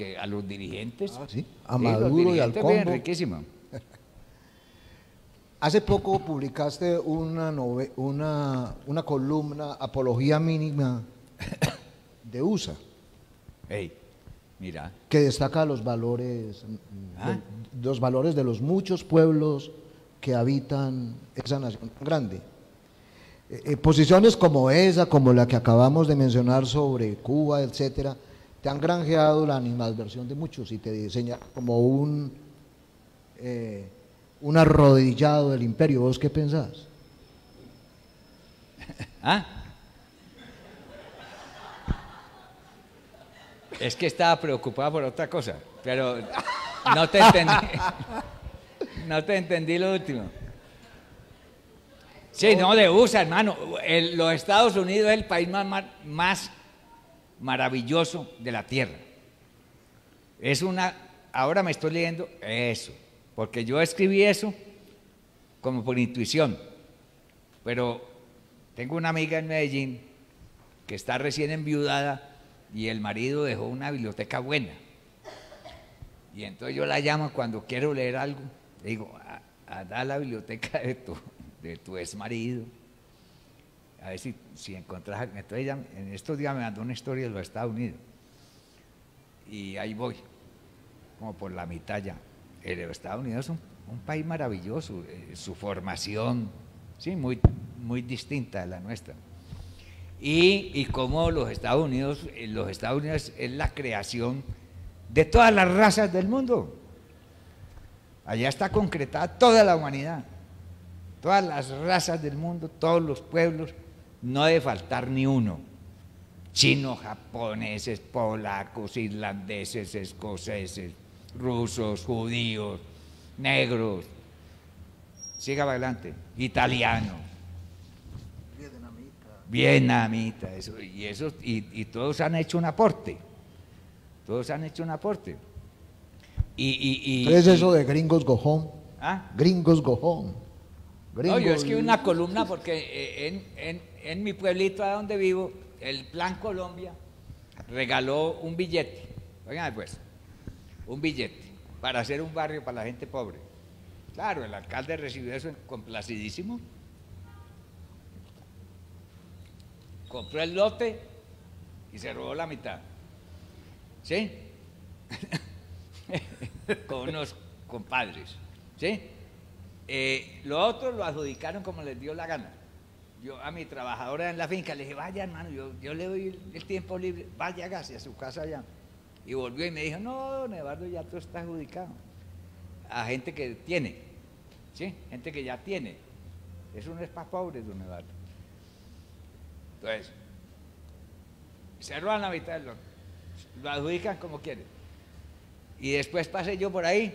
dirigentes.
¿Sí? A Maduro y al combo.
Riquísimo.
Hace poco publicaste una columna, Apología Mínima de USA.
Hey, mira.
Que destaca los valores de los muchos pueblos que habitan esa nación grande. Posiciones como esa, como la que acabamos de mencionar sobre Cuba, etcétera, te han granjeado la animadversión de muchos y te diseñan como un arrodillado del imperio. ¿Vos qué pensás?
¿Ah? Es que estaba preocupado por otra cosa, pero no te entendí. No te entendí lo último. Sí, no, de USA, hermano. Los Estados Unidos es el país más maravilloso de la tierra. Ahora me estoy leyendo eso, porque yo escribí eso como por intuición, pero tengo una amiga en Medellín que está recién enviudada y el marido dejó una biblioteca buena, y entonces yo la llamo cuando quiero leer algo, le digo, anda a la biblioteca de tu ex marido, a ver si encontrás. Entonces ella en estos días me mandó una historia de los Estados Unidos y ahí voy, como por la mitad ya. Los Estados Unidos es un país maravilloso, su formación, sí, muy, muy distinta de la nuestra. Y como los Estados Unidos es la creación de todas las razas del mundo. Allá está concretada toda la humanidad, todas las razas del mundo, todos los pueblos, no debe faltar ni uno. Chinos, japoneses, polacos, irlandeses, escoceses, rusos, judíos, negros, siga adelante, italianos, vietnamita, y todos han hecho un aporte,
¿Qué es eso de gringos go home?
¿Ah?
Gringos go home.
No, yo escribí una columna porque en mi pueblito a donde vivo, el Plan Colombia regaló un billete, oigan pues, un billete para hacer un barrio para la gente pobre. Claro, el alcalde recibió eso complacidísimo, compró el lote y se robó la mitad, ¿sí? Con unos compadres, ¿sí? Lo otro lo adjudicaron como les dio la gana. Yo a mi trabajadora en la finca le dije, vaya hermano, yo le doy el tiempo libre, vaya, hágase a su casa allá. Y volvió y me dijo, no, don Eduardo, ya todo está adjudicado. A gente que tiene, ¿sí? Gente que ya tiene. Eso no es para pobres, don Eduardo. Entonces, se roban la mitad del lote, lo adjudican como quieren. Y después pasé yo por ahí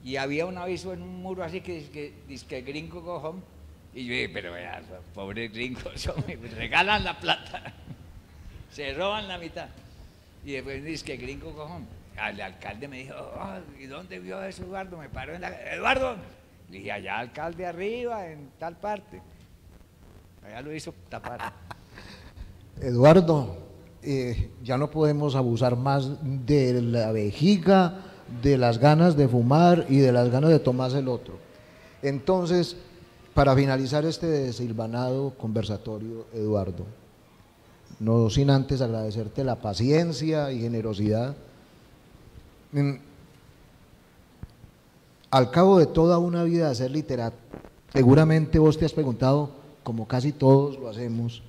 y había un aviso en un muro así que dice gringo go home. Y yo dije, pero vea, pobres gringos, me regalan la plata, se roban la mitad. Y después dice que gringo go home. El alcalde me dijo, oh, ¿y dónde vio eso, Eduardo? Me paró en la... Eduardo, le dije, allá alcalde arriba, en tal parte. Allá lo hizo tapar.
Eduardo, ya no podemos abusar más de la vejiga, de las ganas de fumar y de las ganas de tomarse el otro. Entonces, para finalizar este desilvanado conversatorio, Eduardo, no sin antes agradecerte la paciencia y generosidad. Al cabo de toda una vida de ser literato, seguramente vos te has preguntado, como casi todos lo hacemos,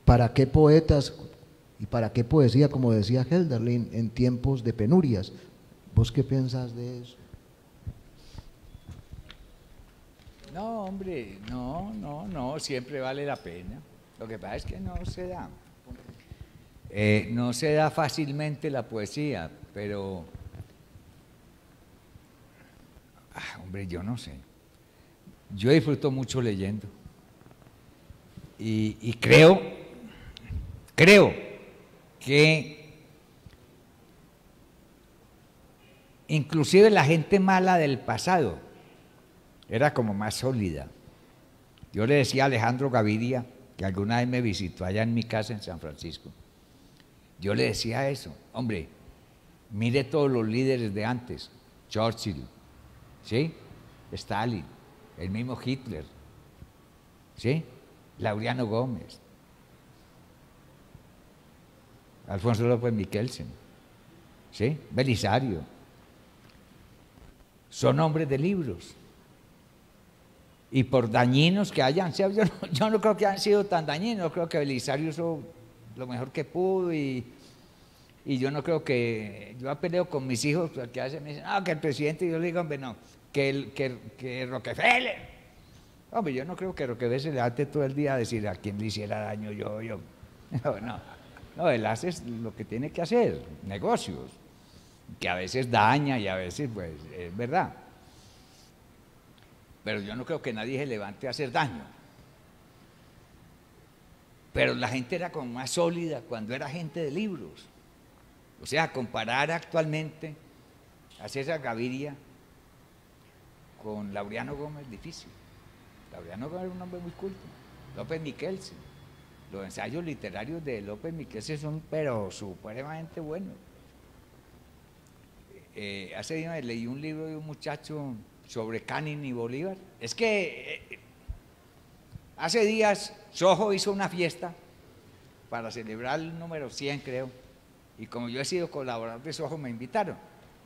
¿para qué poetas y para qué poesía, como decía Hölderlin, en tiempos de penurias? ¿Vos qué piensas de eso?
No, hombre, no, siempre vale la pena. Lo que pasa es que no se da. No se da fácilmente la poesía, pero... hombre, yo no sé. Yo disfruto mucho leyendo. Y creo que inclusive la gente mala del pasado era como más sólida. Yo le decía a Alejandro Gaviria, que alguna vez me visitó allá en mi casa en San Francisco, yo le decía eso, hombre, mire todos los líderes de antes, Churchill, ¿sí? Stalin, el mismo Hitler, ¿sí? Laureano Gómez, Alfonso López Michelsen, ¿sí? Belisario, son hombres de libros. Y por dañinos que hayan sido, yo no creo que hayan sido tan dañinos, yo creo que Belisario hizo lo mejor que pudo y yo no creo que, yo peleo con mis hijos porque a veces me dicen, que el presidente, y yo le digo, hombre, no, que Rockefeller. Hombre, yo no creo que Rockefeller se levante todo el día a decir a quién le hiciera daño yo. No, él hace lo que tiene que hacer, negocios, que a veces daña y a veces, pues, es verdad. Pero yo no creo que nadie se levante a hacer daño. Pero la gente era como más sólida cuando era gente de libros. O sea, comparar actualmente a César Gaviria con Laureano Gómez es difícil. Laureano Gómez es un hombre muy culto. López Michelsen. Los ensayos literarios de López Michelsen son pero supremamente buenos. Hace días leí un libro de un muchacho sobre Canning y Bolívar. Es que hace días Soho hizo una fiesta para celebrar el número 100, creo, y como yo he sido colaborador de Soho, me invitaron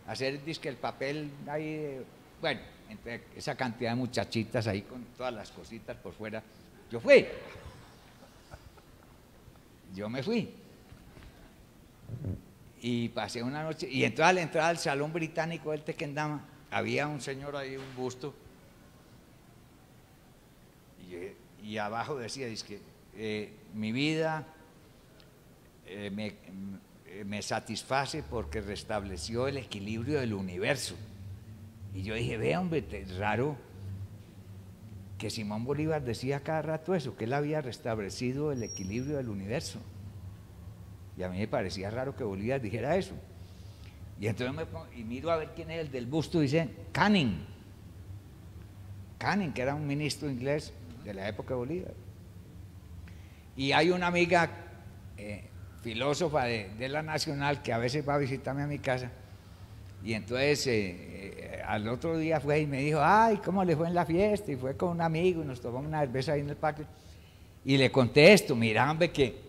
a hacer disque el papel ahí, bueno, entre esa cantidad de muchachitas ahí con todas las cositas por fuera. Yo me fui y pasé una noche, y entonces a la entrada al Salón Británico del Tequendama había un señor ahí, un busto, y abajo decía, mi vida me satisface porque restableció el equilibrio del universo. Y yo dije, vea, hombre, es raro que Simón Bolívar decía cada rato eso, que él había restablecido el equilibrio del universo. Y a mí me parecía raro que Bolívar dijera eso. Y entonces miro a ver quién es el del busto, dice Canning, que era un ministro inglés de la época de Bolívar. Y hay una amiga filósofa de la Nacional que a veces va a visitarme a mi casa, y entonces al otro día fue y me dijo, ay, ¿cómo le fue en la fiesta? Y fue con un amigo y nos tomamos una cerveza ahí en el parque, y le conté esto, mira, hombre, que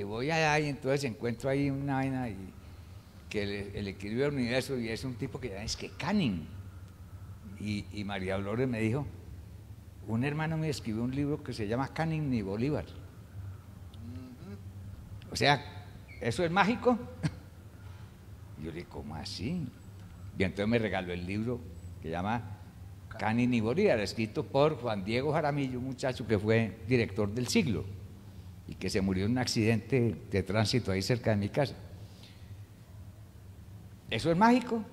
voy allá y entonces encuentro ahí una vaina y que el equilibrio del universo, y es un tipo que es que Canning. Y María Dolores me dijo, un hermano me escribió un libro que se llama Canning y Bolívar. O sea, ¿eso es mágico? Yo le dije, ¿cómo así? Y entonces me regaló el libro que llama Canning y Bolívar, escrito por Juan Diego Jaramillo, un muchacho que fue director del Siglo y que se murió en un accidente de tránsito ahí cerca de mi casa. ¿Eso es mágico?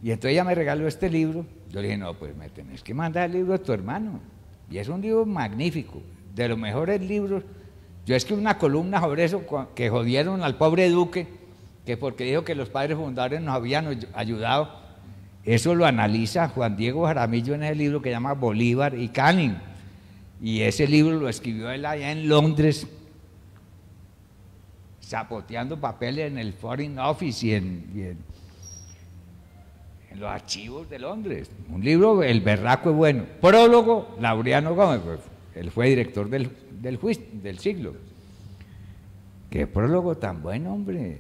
Y entonces ella me regaló este libro. Yo le dije, no, pues me tenés que mandar el libro a tu hermano. Y es un libro magnífico, de los mejores libros. Yo escribí una columna sobre eso, que jodieron al pobre Duque, que porque dijo que los padres fundadores nos habían ayudado. Eso lo analiza Juan Diego Jaramillo en ese libro que se llama Bolívar y Canning. Y ese libro lo escribió él allá en Londres, zapoteando papeles en el Foreign Office y en los archivos de Londres. Un libro, el berraco es bueno. Prólogo, Laureano Gómez, pues, él fue director del Siglo. Qué prólogo tan bueno, hombre.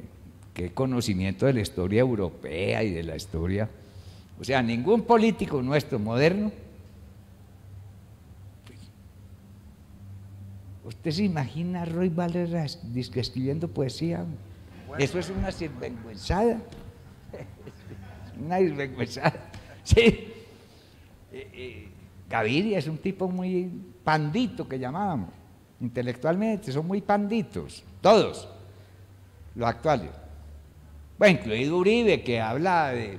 Qué conocimiento de la historia europea y de la historia. O sea, ningún político nuestro moderno. ¿Usted se imagina a Roy Valera escribiendo poesía? Bueno, eso es una sinvergüenzada. Una sinvergüenzada. Sí. Gaviria es un tipo muy pandito que llamábamos, intelectualmente, son muy panditos, todos los actuales. Bueno, incluido Uribe, que habla de,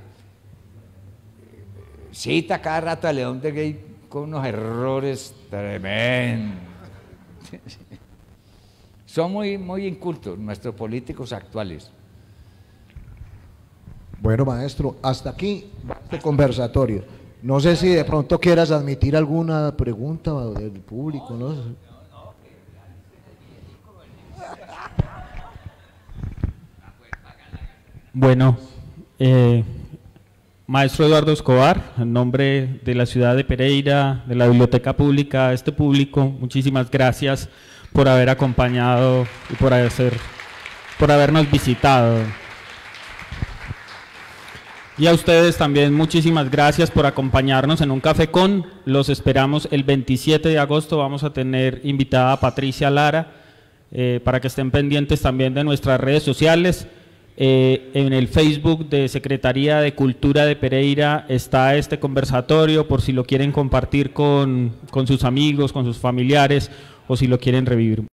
cita cada rato a León de Gay con unos errores tremendos. Son muy incultos nuestros políticos actuales.
Bueno, maestro, hasta aquí este conversatorio. No sé si de pronto quieras admitir alguna pregunta del público, ¿no?
Bueno, maestro Eduardo Escobar, en nombre de la ciudad de Pereira, de la Biblioteca Pública, este público, muchísimas gracias por haber acompañado y por habernos visitado. Y a ustedes también muchísimas gracias por acompañarnos en un Café Con. Los esperamos el 27 de agosto, vamos a tener invitada a Patricia Lara, para que estén pendientes también de nuestras redes sociales. En el Facebook de Secretaría de Cultura de Pereira está este conversatorio, por si lo quieren compartir con sus amigos, con sus familiares, o si lo quieren revivir.